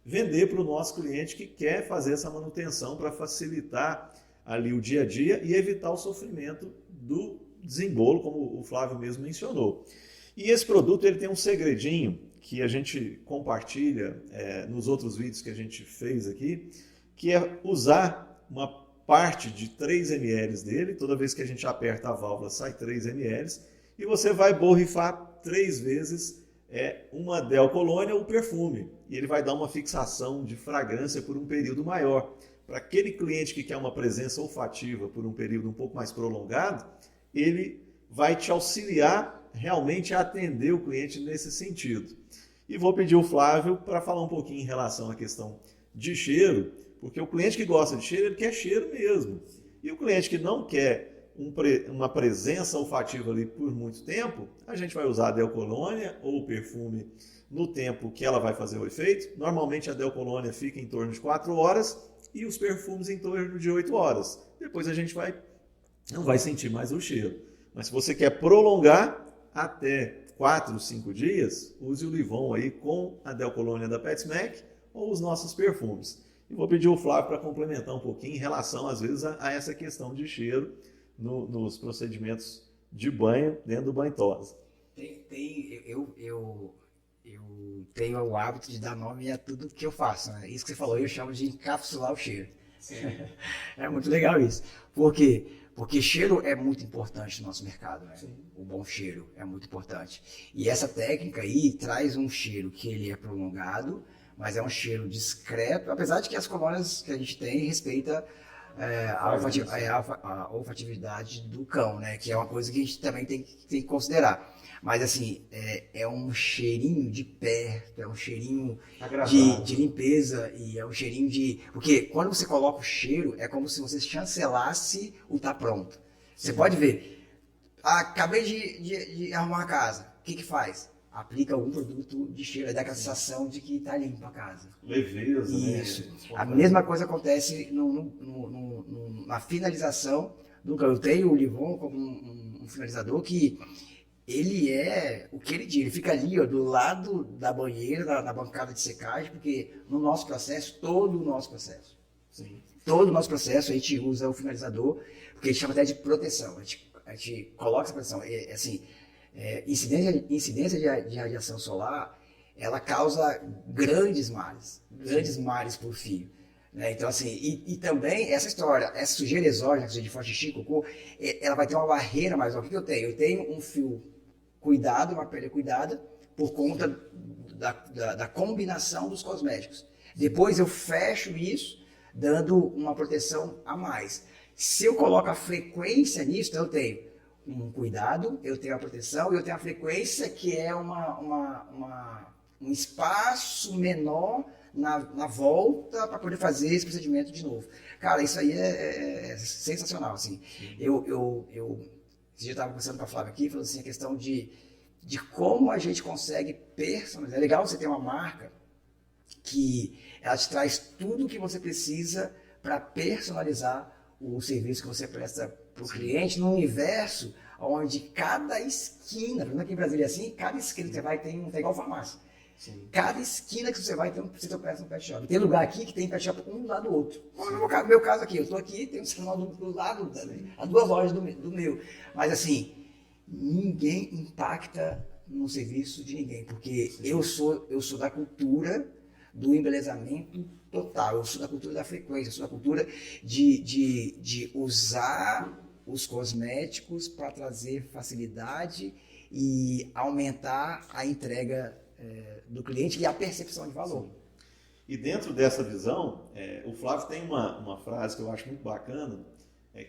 vender para o nosso cliente que quer fazer essa manutenção para facilitar ali o dia a dia e evitar o sofrimento do desembolo, como o Flávio mesmo mencionou. E esse produto ele tem um segredinho que a gente compartilha nos outros vídeos que a gente fez aqui, que é usar uma parte de 3 ml dele. Toda vez que a gente aperta a válvula sai 3 ml, e você vai borrifar 3 vezes uma Del Colônia ou perfume, e ele vai dar uma fixação de fragrância por um período maior. Para aquele cliente que quer uma presença olfativa por um período um pouco mais prolongado, ele vai te auxiliar realmente a atender o cliente nesse sentido. E vou pedir o Flávio para falar um pouquinho em relação à questão de cheiro, porque o cliente que gosta de cheiro, ele quer cheiro mesmo. E o cliente que não quer uma presença olfativa ali por muito tempo, a gente vai usar a Del Colônia ou o perfume no tempo que ela vai fazer o efeito. Normalmente a Del Colônia fica em torno de 4 horas e os perfumes em torno de 8 horas. Depois a gente não vai sentir mais o cheiro. Mas se você quer prolongar até 4, 5 dias, use o Livon aí com a Del Colônia da PetSmack ou os nossos perfumes. E vou pedir o Flávio para complementar um pouquinho em relação, às vezes, a essa questão de cheiro nos procedimentos de banho dentro do banho-tosa. Eu tenho o hábito de dar nome a tudo que eu faço, né? Isso que você falou, eu chamo de encapsular o cheiro. É muito legal isso. Por quê? Porque cheiro é muito importante no nosso mercado, né? Sim. O bom cheiro é muito importante. E essa técnica aí traz um cheiro que ele é prolongado, mas é um cheiro discreto, apesar de que as colônias que a gente tem respeita a olfatividade do cão, né? Que é uma coisa que a gente também tem que considerar. Mas assim, é um cheirinho de perto, é um cheirinho de limpeza, e é um cheirinho de... Porque quando você coloca o cheiro, é como se você chancelasse o tá pronto. Você pode ver, acabei de arrumar a casa, o que faz? Aplica algum produto de cheiro, dá aquela sensação de que está limpa a casa. Leveza, isso. Né? A mesma coisa acontece na finalização do cão. Eu tenho o Livon como um finalizador que ele é o que ele diz, ele fica ali do lado da banheira, na bancada de secagem, porque no nosso processo, todo o nosso processo, a gente usa o finalizador, porque a gente chama até de proteção, a gente coloca essa proteção, incidência de radiação solar, ela causa grandes males por fio. Né? Então, assim, e também essa história, essa sujeira exógena, que seja de forte xixi, cocô, ela vai ter uma barreira maior. O que eu tenho? Eu tenho um fio cuidado, uma pele cuidada, por conta da combinação dos cosméticos. Depois eu fecho isso, dando uma proteção a mais. Se eu coloco a frequência nisso, então eu tenho um cuidado, eu tenho a proteção e eu tenho a frequência, que é um espaço menor na volta para poder fazer esse procedimento de novo. Cara, isso aí é sensacional, assim. Esse dia eu estava conversando com a Flávia aqui, falando assim, a questão de como a gente consegue personalizar. É legal você ter uma marca que ela te traz tudo o que você precisa para personalizar o serviço que você presta para o cliente num universo onde cada esquina, por exemplo, aqui em Brasília é assim, cada esquina que você vai tem igual farmácia. Sim. Cada esquina que você vai tem você presta um pet shop. Tem lugar aqui que tem pet shop um do lado do outro. No meu caso aqui, eu estou aqui, tem um sinal do lado, as duas lojas do meu. Mas assim, ninguém impacta no serviço de ninguém, porque eu sou da cultura do embelezamento total, eu sou da cultura da frequência, eu sou da cultura de usar os cosméticos para trazer facilidade e aumentar a entrega do cliente e a percepção de valor. Sim. E dentro dessa visão, o Flávio tem uma frase que eu acho muito bacana,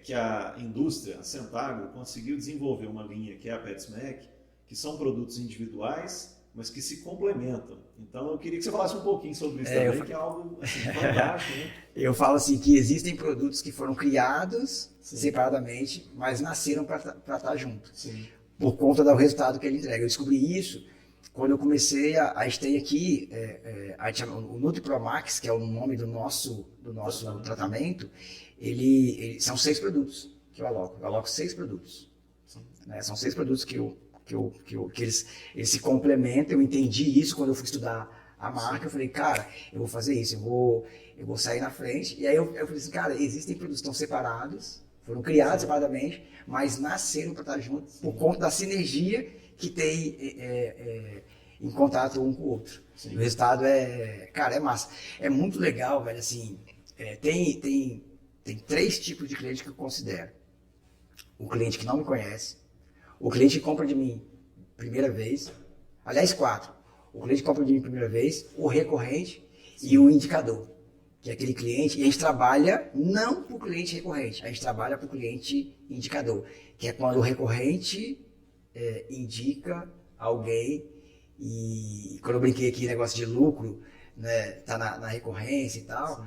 que a indústria, a Centagro, conseguiu desenvolver uma linha que é a PetSmack, que são produtos individuais, mas que se complementam. Então eu queria que você falasse um pouquinho sobre isso também, que é algo assim, fantástico, né? Eu falo assim, que existem produtos que foram criados separadamente, mas nasceram para estar junto. Sim. Por conta do resultado que ele entrega. Eu descobri isso quando eu comecei a gente tem aqui o NutriPromax, que é o nome do nosso tratamento, ele são 6 produtos que eu aloco. Eu aloco 6 produtos. Né? São 6 produtos que eles se complementam. Eu entendi isso quando eu fui estudar a marca. Eu falei, cara, eu vou fazer isso, eu vou sair na frente. E aí eu falei assim, cara, existem produtos que estão separados, foram criados separadamente, mas nasceram para estar juntos por conta da sinergia que tem em contato um com o outro. Sim. O resultado cara, é massa. É muito legal, velho, assim, tem 3 tipos de cliente que eu considero. O cliente que não me conhece, o cliente que compra de mim primeira vez, aliás, 4. O cliente que compra de mim primeira vez, o recorrente e o indicador, que é aquele cliente, e a gente trabalha não para o cliente recorrente, a gente trabalha para o cliente indicador, que é quando o recorrente indica alguém, e quando eu brinquei aqui negócio de lucro, né, tá na recorrência e tal,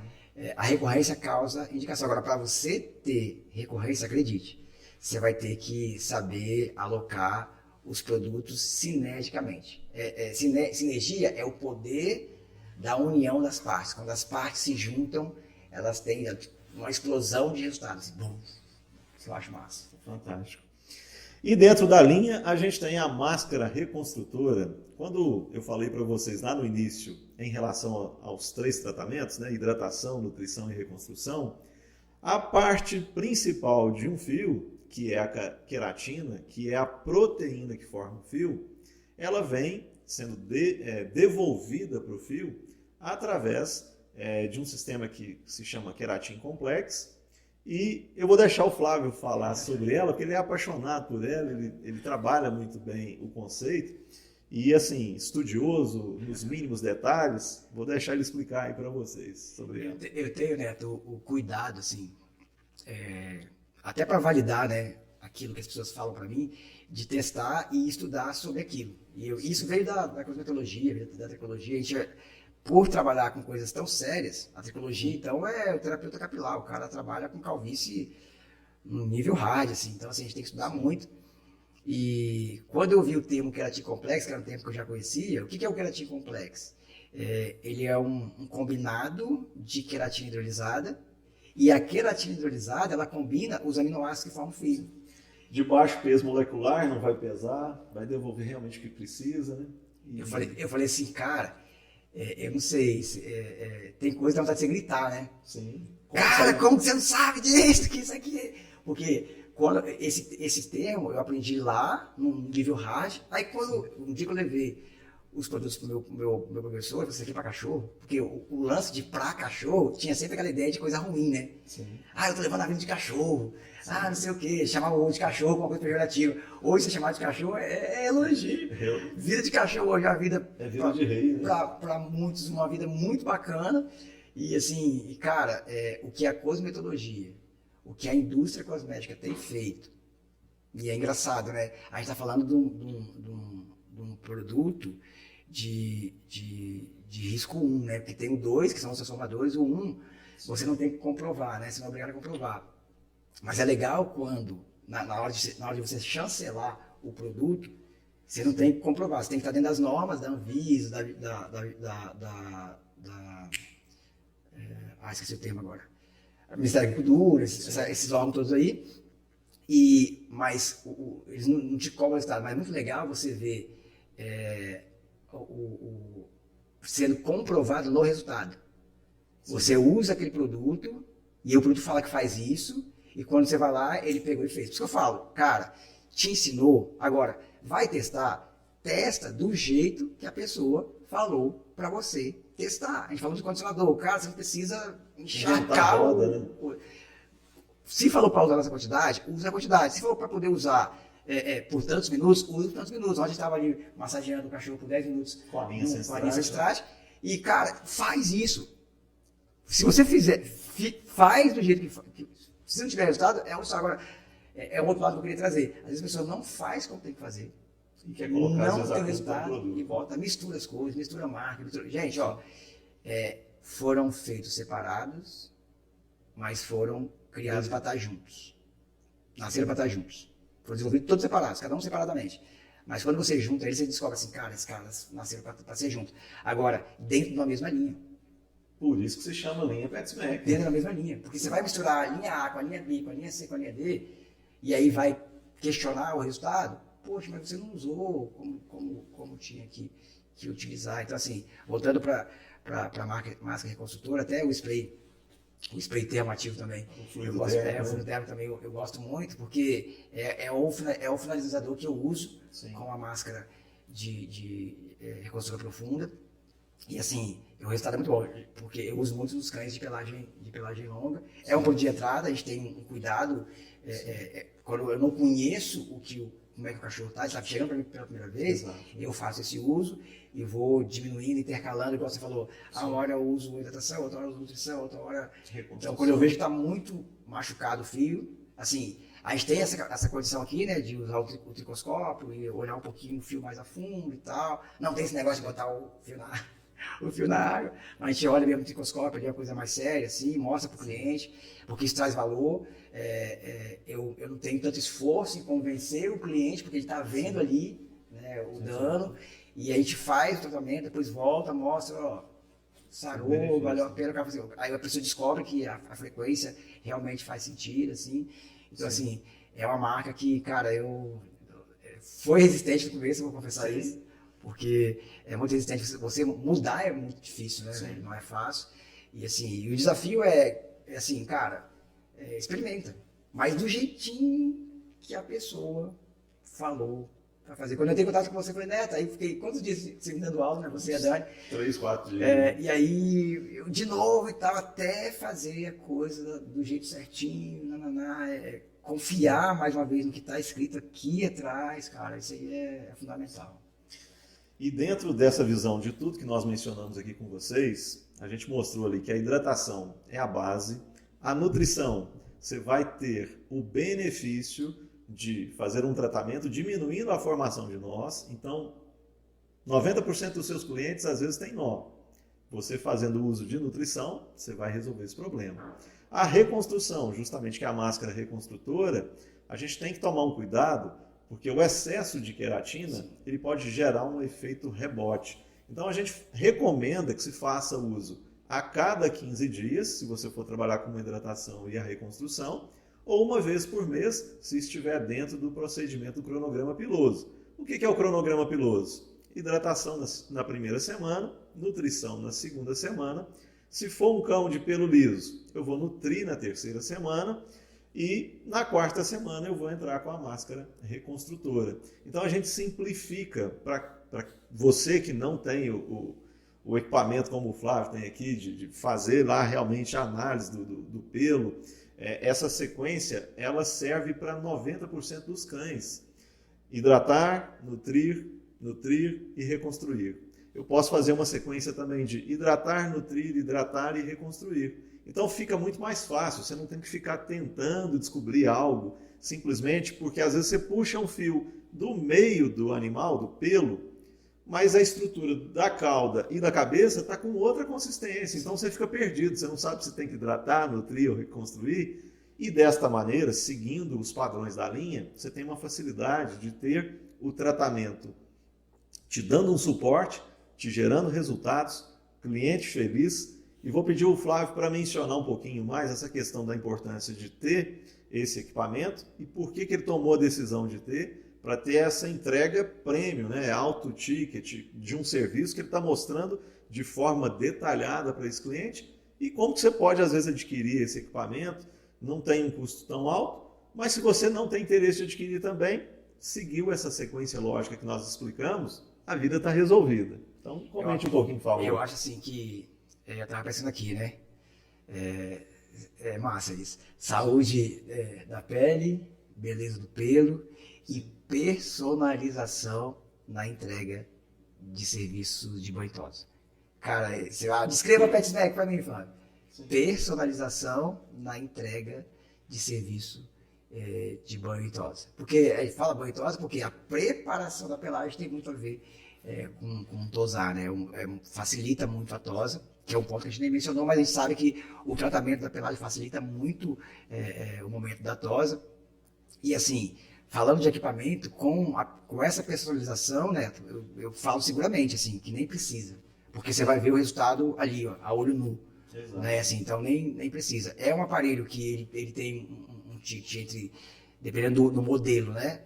a recorrência causa indicação. Agora, para você ter recorrência, acredite, você vai ter que saber alocar os produtos sinergicamente. Sinergia é o poder da união das partes. Quando as partes se juntam, elas têm uma explosão de resultados. Bom, isso eu acho massa. Fantástico. E dentro da linha, a gente tem a máscara reconstrutora. Quando eu falei para vocês lá no início, em relação aos 3 tratamentos, né, hidratação, nutrição e reconstrução, a parte principal de um fio, que é a queratina, que é a proteína que forma o fio, ela vem sendo devolvida para o fio através de um sistema que se chama Keratin Complex. E eu vou deixar o Flávio falar sobre ela, porque ele é apaixonado por ela, ele trabalha muito bem o conceito. E assim, estudioso nos mínimos detalhes, vou deixar ele explicar aí para vocês sobre ela. Eu tenho, Neto, o cuidado, assim, até para validar, né, aquilo que as pessoas falam para mim, de testar e estudar sobre aquilo. E isso veio da cosmetologia, veio da tecnologia. A gente, por trabalhar com coisas tão sérias, a tecnologia, então, é o terapeuta capilar. O cara trabalha com calvície no nível hard, assim. Então, assim, a gente tem que estudar muito. E quando eu vi o termo Keratin Complex, que era um termo que eu já conhecia, o que é o Keratin Complex? Ele é um combinado de queratina hidrolisada, e a queratina hidrolisada, ela combina os aminoácidos que formam o fio. De baixo peso molecular, não vai pesar, vai devolver realmente o que precisa, né? Eu falei assim, cara, eu não sei, tem coisa que dá vontade de você gritar, né? Sim. Como que você não sabe disso, que isso aqui... Porque quando esse termo eu aprendi lá, no nível hard, aí quando um dia que eu levei os produtos para o meu professor, você aqui para cachorro, porque o lance de para cachorro tinha sempre aquela ideia de coisa ruim, né? Sim. Ah, eu tô levando a vida de cachorro. Sim. Ah, não sei o quê, chamar o ovo de cachorro com uma coisa pejorativa. Hoje, você chamar de cachorro é elogio. Vida de cachorro hoje é a vida... É vida de rei, né? Para muitos, uma vida muito bacana. E assim, cara, o que a cosmetologia, o que a indústria cosmética tem feito, e é engraçado, né? A gente tá falando de um produto de risco 1, né? Porque tem o 2, que são os transformadores, o 1 você não tem que comprovar, né? Você não é obrigado a comprovar. Mas é legal quando, na hora de você chancelar o produto, você não tem que comprovar, você tem que estar dentro das normas da Anvisa, esqueci o termo agora. Ministério da Agricultura, esses órgãos todos aí. Mas eles não te cobram o resultado, mas é muito legal você ver sendo comprovado no resultado. Você usa aquele produto e o produto fala que faz isso, e quando você vai lá, ele pegou e fez. Por isso que eu falo, cara, te ensinou, agora vai testar, testa do jeito que a pessoa falou para você testar. A gente falou de condicionador, cara, você não precisa encharcar roda, né? Se falou para usar essa quantidade, usa a quantidade. Se falou para poder usar por tantos minutos, usa por tantos minutos. Ontem a gente estava ali massageando o cachorro por 10 minutos com a linha Senstrate. E, cara, faz isso. Se você fizer, faz do jeito que se não tiver resultado, agora, é o outro lado que eu queria trazer. Às vezes a pessoa não faz como tem que fazer. E quer colocar, não tem resultado e bota, mistura as coisas, mistura a marca. Gente, ó, foram feitos separados, mas foram criados para estar juntos. Nasceram para estar juntos. Foram desenvolvidos todos separados, cada um separadamente. Mas quando você junta eles, você descobre assim, cara, esses caras nasceram para ser juntos. Agora, dentro da mesma linha. Por isso que se chama linha PetSmack. Dentro da mesma linha. Porque você vai misturar a linha A com a linha B, com a linha C, com a linha D, e aí vai questionar o resultado. Poxa, mas você não usou como tinha que utilizar. Então, assim, voltando para a máscara reconstrutora, até o spray termoativo também. O fluido termo também eu gosto muito, porque é o finalizador que eu uso. Sim. Com a máscara de reconstrução profunda. E assim, o resultado é muito bom, porque eu uso muito nos cães de pelagem longa. Sim. É um ponto de entrada, a gente tem um cuidado. Quando eu não conheço como é que o cachorro está chegando para mim pela primeira vez, exato, eu faço esse uso e vou diminuindo, intercalando, igual você falou. Sim. A hora eu uso hidratação, outra hora eu uso nutrição, outra hora... Então, quando eu vejo que está muito machucado o fio, assim, a gente tem essa condição aqui, né, de usar o tricoscópio e olhar um pouquinho o fio mais a fundo e tal. Não tem esse negócio de botar o fio na água. A gente olha mesmo o tricoscópio, ali é uma coisa mais séria, assim, mostra para o cliente, porque isso traz valor. Eu não tenho tanto esforço em convencer o cliente, porque ele está vendo ali, né, o dano, e a gente faz o tratamento, depois volta, mostra, ó, sarou, valeu a pena. Aí a pessoa descobre que a frequência realmente faz sentido, assim. Então, sim, assim, é uma marca que, cara, foi resistente no começo, eu vou confessar isso, porque é muito resistente. Você mudar é muito difícil, né? Sim. Não é fácil. E, assim, o desafio é assim, cara, experimenta, mas do jeitinho que a pessoa falou para fazer. Quando eu tenho contato com você, eu falei, Neto, aí fiquei quantos dias você me dando aula, né? Você e a Dani. 3, 4 dias. E aí, eu de novo e tal, até fazer a coisa do jeito certinho, confiar mais uma vez no que está escrito aqui atrás, cara, isso aí é fundamental. E dentro dessa visão de tudo que nós mencionamos aqui com vocês, a gente mostrou ali que a hidratação é a base, a nutrição, você vai ter o benefício de fazer um tratamento diminuindo a formação de nós. Então, 90% dos seus clientes às vezes têm nó. Você fazendo uso de nutrição, você vai resolver esse problema. A reconstrução, justamente que é a máscara reconstrutora, a gente tem que tomar um cuidado, porque o excesso de queratina ele pode gerar um efeito rebote. Então a gente recomenda que se faça uso a cada 15 dias, se você for trabalhar com uma hidratação e a reconstrução, ou uma vez por mês, se estiver dentro do procedimento do cronograma piloso. O que é o cronograma piloso? Hidratação na primeira semana, nutrição na segunda semana. Se for um cão de pelo liso, eu vou nutrir na terceira semana e na quarta semana eu vou entrar com a máscara reconstrutora. Então a gente simplifica para você que não tem o equipamento como o Flávio tem aqui, de fazer lá realmente a análise do pelo, essa sequência ela serve para 90% dos cães. Hidratar, nutrir e reconstruir. Eu posso fazer uma sequência também de hidratar, nutrir, hidratar e reconstruir. Então fica muito mais fácil, você não tem que ficar tentando descobrir algo, simplesmente porque às vezes você puxa um fio do meio do animal, do pelo, mas a estrutura da cauda e da cabeça está com outra consistência, então você fica perdido, você não sabe se tem que hidratar, nutrir ou reconstruir. E desta maneira, seguindo os padrões da linha, você tem uma facilidade de ter o tratamento te dando um suporte, te gerando resultados, cliente feliz. E vou pedir ao Flávio para mencionar um pouquinho mais essa questão da importância de ter esse equipamento e por que ele tomou a decisão de ter, para ter essa entrega premium, né, alto ticket de um serviço que ele está mostrando de forma detalhada para esse cliente e como que você pode às vezes adquirir esse equipamento. Não tem um custo tão alto, mas se você não tem interesse de adquirir também, seguiu essa sequência lógica que nós explicamos, a vida está resolvida. Então, comente um pouquinho, por favor. Eu acho assim que, eu estava pensando aqui, né? É massa isso. Saúde da pele, beleza do pelo e personalização na entrega de serviços de banho e tosa. Cara, descreva a PetSmack para mim, Flávio. Personalização na entrega de serviço de banho e tosa. Porque ele fala banho e tosa porque a preparação da pelagem tem muito a ver com tosar, né? Facilita muito a tosa, que é um ponto que a gente nem mencionou, mas a gente sabe que o tratamento da pelagem facilita muito o momento da tosa. E assim, falando de equipamento, com essa personalização, né, eu falo seguramente assim, que nem precisa, porque você vai ver o resultado ali, ó, a olho nu. Né, assim, então nem precisa. É um aparelho que ele tem um ticket entre, dependendo do modelo, né?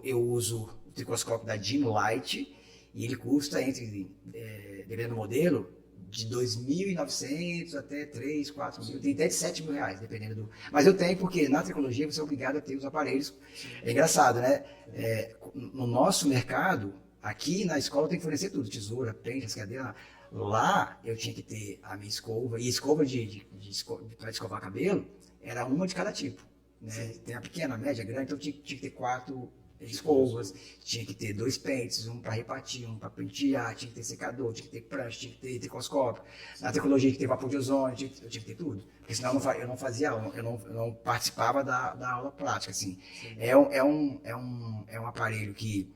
Eu uso o tricoscópio da Gym Light e ele custa dependendo do modelo, de 2.900 até 3, 4 mil, tem até de 7 mil reais, dependendo do... Mas eu tenho porque na tricologia você é obrigado a ter os aparelhos. É engraçado, né? No nosso mercado, aqui na escola tem que fornecer tudo, tesoura, pente, escadeira. Lá eu tinha que ter a minha escova, e escova para escovar cabelo era uma de cada tipo. Né? Tem a pequena, a média, a grande, então tinha que ter 4 escovas, tinha que ter 2 pentes, um para repartir, um para pentear, tinha que ter secador, tinha que ter prancha, tinha que ter tricoscópio. Na tricologia tinha que ter vapor de ozônio, eu tinha que ter tudo. Porque senão eu não fazia aula, eu não participava da aula prática. Assim. É um aparelho que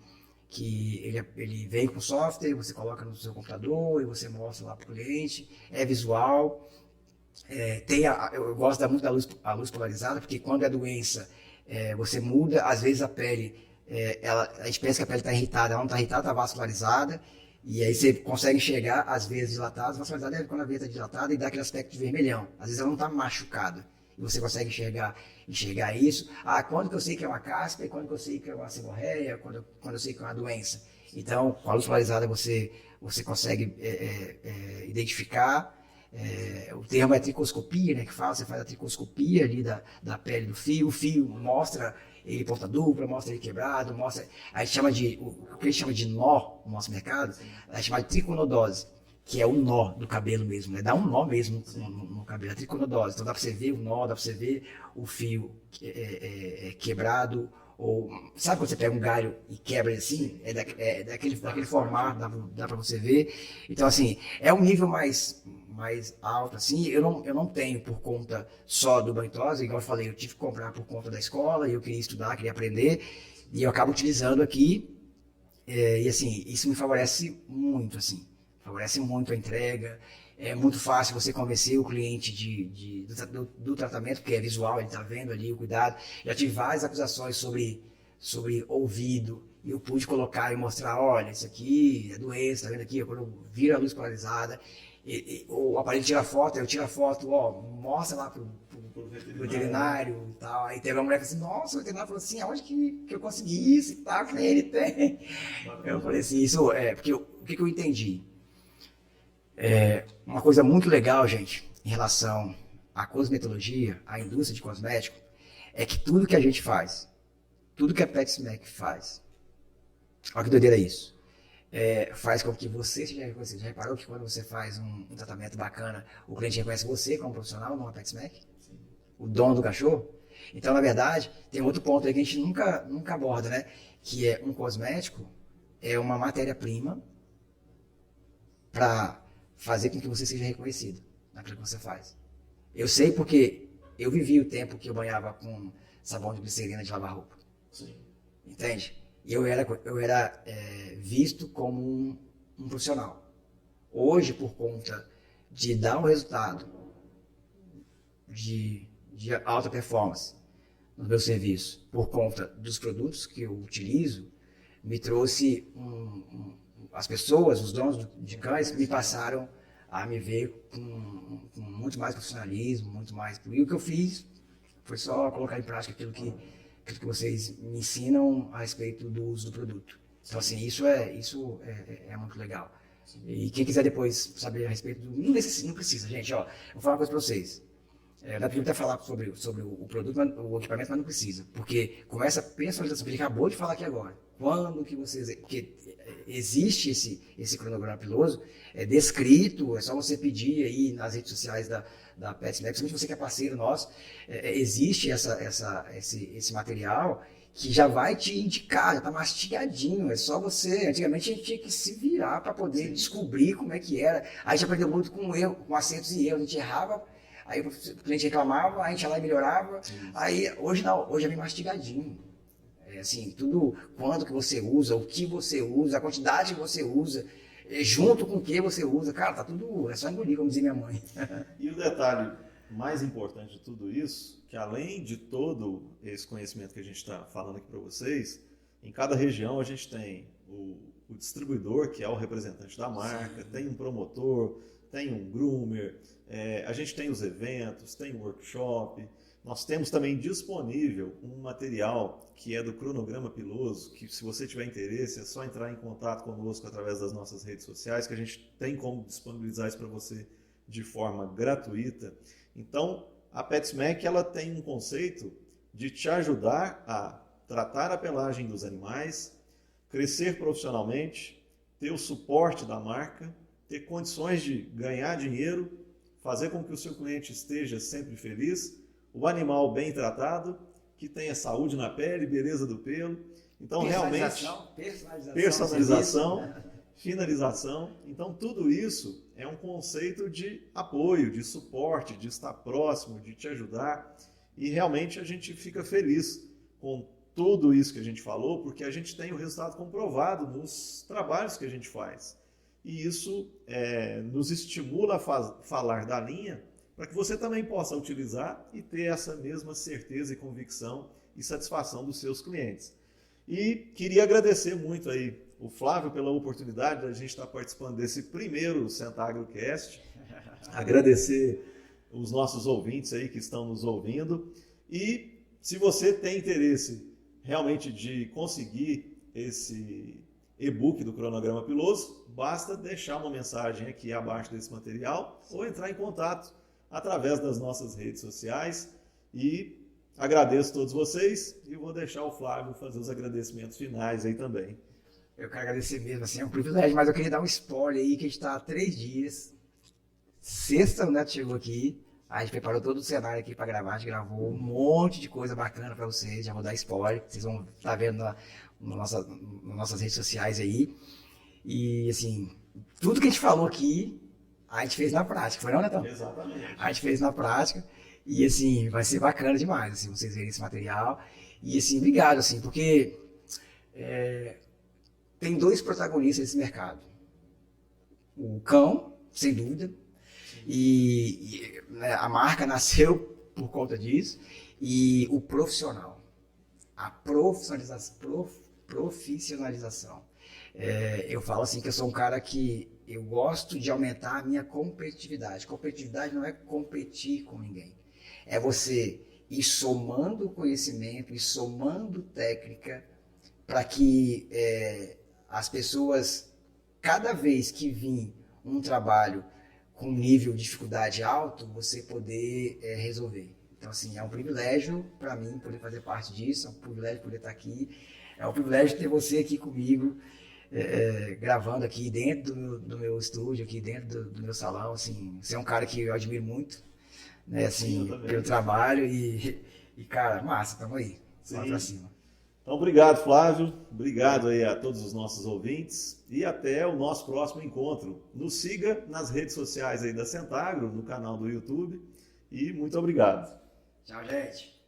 ele vem com software, você coloca no seu computador e você mostra lá para o cliente, é visual, eu gosto muito da luz polarizada, porque quando é doença, você muda, às vezes a pele, a gente pensa que a pele está irritada, ela não está irritada, está vascularizada, e aí você consegue enxergar as veias dilatadas, vascularizada é quando a veia está dilatada e dá aquele aspecto de vermelhão, às vezes ela não está machucada. E você consegue enxergar isso. Quando que eu sei que é uma caspa e quando que eu sei que é uma seborreia, quando eu sei que é uma doença. Então, com a luz polarizada você consegue identificar. O termo é tricoscopia, né, que fala, você faz a tricoscopia ali da pele do fio, o fio mostra ele ponta dupla, mostra ele quebrado, mostra... A gente chama o que a gente chama de nó no nosso mercado, a gente chama de triconodose, que é o nó do cabelo mesmo, né? Dá um nó mesmo no cabelo, a triconodose. Então dá para você ver o nó, dá para você ver o fio quebrado, ou sabe quando você pega um galho e quebra assim? Daquele formato, dá para você ver. Então assim, é um nível mais alto, assim. Eu não tenho por conta só do banho tosa, igual eu falei, eu tive que comprar por conta da escola, e eu queria estudar, queria aprender, e eu acabo utilizando aqui, e assim, isso me favorece muito, assim. Favorece muito a entrega, é muito fácil você convencer o cliente do tratamento, porque é visual, ele está vendo ali o cuidado. Já tive várias acusações sobre ouvido, e eu pude colocar e mostrar, olha, isso aqui é doença, está vendo aqui, quando vira a luz polarizada, o aparelho tira foto, eu tiro a foto, mostra lá pro veterinário e tal. Aí teve uma mulher que falou assim, nossa, o veterinário falou assim, aonde que eu consegui isso e tal, que nem ele tem. Eu falei assim, porque o que eu entendi? Uma coisa muito legal, gente, em relação à cosmetologia, à indústria de cosmético, é que tudo que a gente faz, tudo que a PetSmack faz, olha que doideira é isso, faz com que você seja reconhecido. Já reparou que quando você faz um tratamento bacana, o cliente reconhece você como profissional no PetSmack? O dono do cachorro? Então, na verdade, tem outro ponto aí que a gente nunca aborda, né? Que é um cosmético é uma matéria-prima para fazer com que você seja reconhecido naquilo que você faz. Eu sei porque eu vivi o tempo que eu banhava com sabão de glicerina de lavar roupa. Sim. Entende? E eu era visto como um profissional. Hoje, por conta de dar um resultado de alta performance no meu serviço, por conta dos produtos que eu utilizo, me trouxe as pessoas, os donos de cães, me passaram a me ver com muito mais profissionalismo, muito mais... E o que eu fiz foi só colocar em prática aquilo que vocês me ensinam a respeito do uso do produto. Então, assim, isso é muito legal. E quem quiser depois saber a respeito do... Não precisa, gente, ó. Vou falar uma coisa para vocês. Dá para até falar sobre o produto, o equipamento, mas não precisa. Porque com essa personalização que ele acabou de falar aqui agora, quando que vocês... Porque existe esse cronograma piloso, é descrito, é só você pedir aí nas redes sociais da PetSmack, principalmente você que é parceiro nosso, existe esse material que já vai te indicar, já está mastigadinho, é só você... Antigamente a gente tinha que se virar para poder descobrir como é que era. Aí a gente aprendeu muito com acertos e erros, a gente errava, aí o cliente reclamava, a gente ia lá e melhorava. Aí hoje não, hoje é bem mastigadinho. Assim, tudo, quando que você usa, o que você usa, a quantidade que você usa, junto com o que você usa, cara, tá tudo, é só engolir, como dizia minha mãe. E o detalhe mais importante de tudo isso, que além de todo esse conhecimento que a gente está falando aqui para vocês, em cada região a gente tem o distribuidor, que é o representante da marca, tem um promotor, tem um groomer, a gente tem os eventos, tem um workshop. Nós temos também disponível um material que é do cronograma piloso, que se você tiver interesse é só entrar em contato conosco através das nossas redes sociais, que a gente tem como disponibilizar isso para você de forma gratuita. Então, a PetSmack ela tem um conceito de te ajudar a tratar a pelagem dos animais, crescer profissionalmente, ter o suporte da marca, ter condições de ganhar dinheiro, fazer com que o seu cliente esteja sempre feliz, o animal bem tratado, que tenha saúde na pele, beleza do pelo. Então, realmente, personalização, finalização. Então, tudo isso é um conceito de apoio, de suporte, de estar próximo, de te ajudar. E realmente a gente fica feliz com tudo isso que a gente falou, porque a gente tem o resultado comprovado nos trabalhos que a gente faz. E isso nos estimula a falar da linha, para que você também possa utilizar e ter essa mesma certeza e convicção e satisfação dos seus clientes. E queria agradecer muito aí o Flávio pela oportunidade de a gente estar participando desse primeiro Centagrocast. Agradecer os nossos ouvintes aí que estão nos ouvindo. E se você tem interesse realmente de conseguir esse e-book do cronograma piloso, basta deixar uma mensagem aqui abaixo desse material ou entrar em contato através das nossas redes sociais. E agradeço a todos vocês e vou deixar o Flávio fazer os agradecimentos finais aí também. Eu quero agradecer mesmo, assim, é um privilégio, mas eu queria dar um spoiler aí, que a gente está há 3 dias. Sexta o Neto chegou aqui, a gente preparou todo o cenário aqui para gravar, a gente gravou um monte de coisa bacana para vocês, já vou dar spoiler, vocês vão estar vendo nas nossas redes sociais aí. E, assim, tudo que a gente falou aqui, a gente fez na prática, foi não, Netão? Exatamente. A gente fez na prática e, assim, vai ser bacana demais, assim, vocês verem esse material. E, assim, obrigado, assim, porque tem 2 protagonistas nesse mercado. O cão, sem dúvida, e né, a marca nasceu por conta disso, e o profissional, a profissionalização. Eu falo assim que eu sou um cara que eu gosto de aumentar a minha competitividade. Competitividade não é competir com ninguém. É você ir somando conhecimento, ir somando técnica, para que as pessoas, cada vez que vir um trabalho com nível de dificuldade alto, você poder resolver. Então, assim, é um privilégio para mim poder fazer parte disso, é um privilégio poder estar aqui, é um privilégio ter você aqui comigo. gravando aqui dentro do meu estúdio, aqui dentro do meu salão, assim, você é um cara que eu admiro muito, né, assim, pelo trabalho e cara, massa, tamo aí, vamos pra cima. Então, obrigado, Flávio, obrigado aí a todos os nossos ouvintes e até o nosso próximo encontro. Nos siga nas redes sociais aí da Centagro, no canal do YouTube e muito obrigado. Tchau, gente.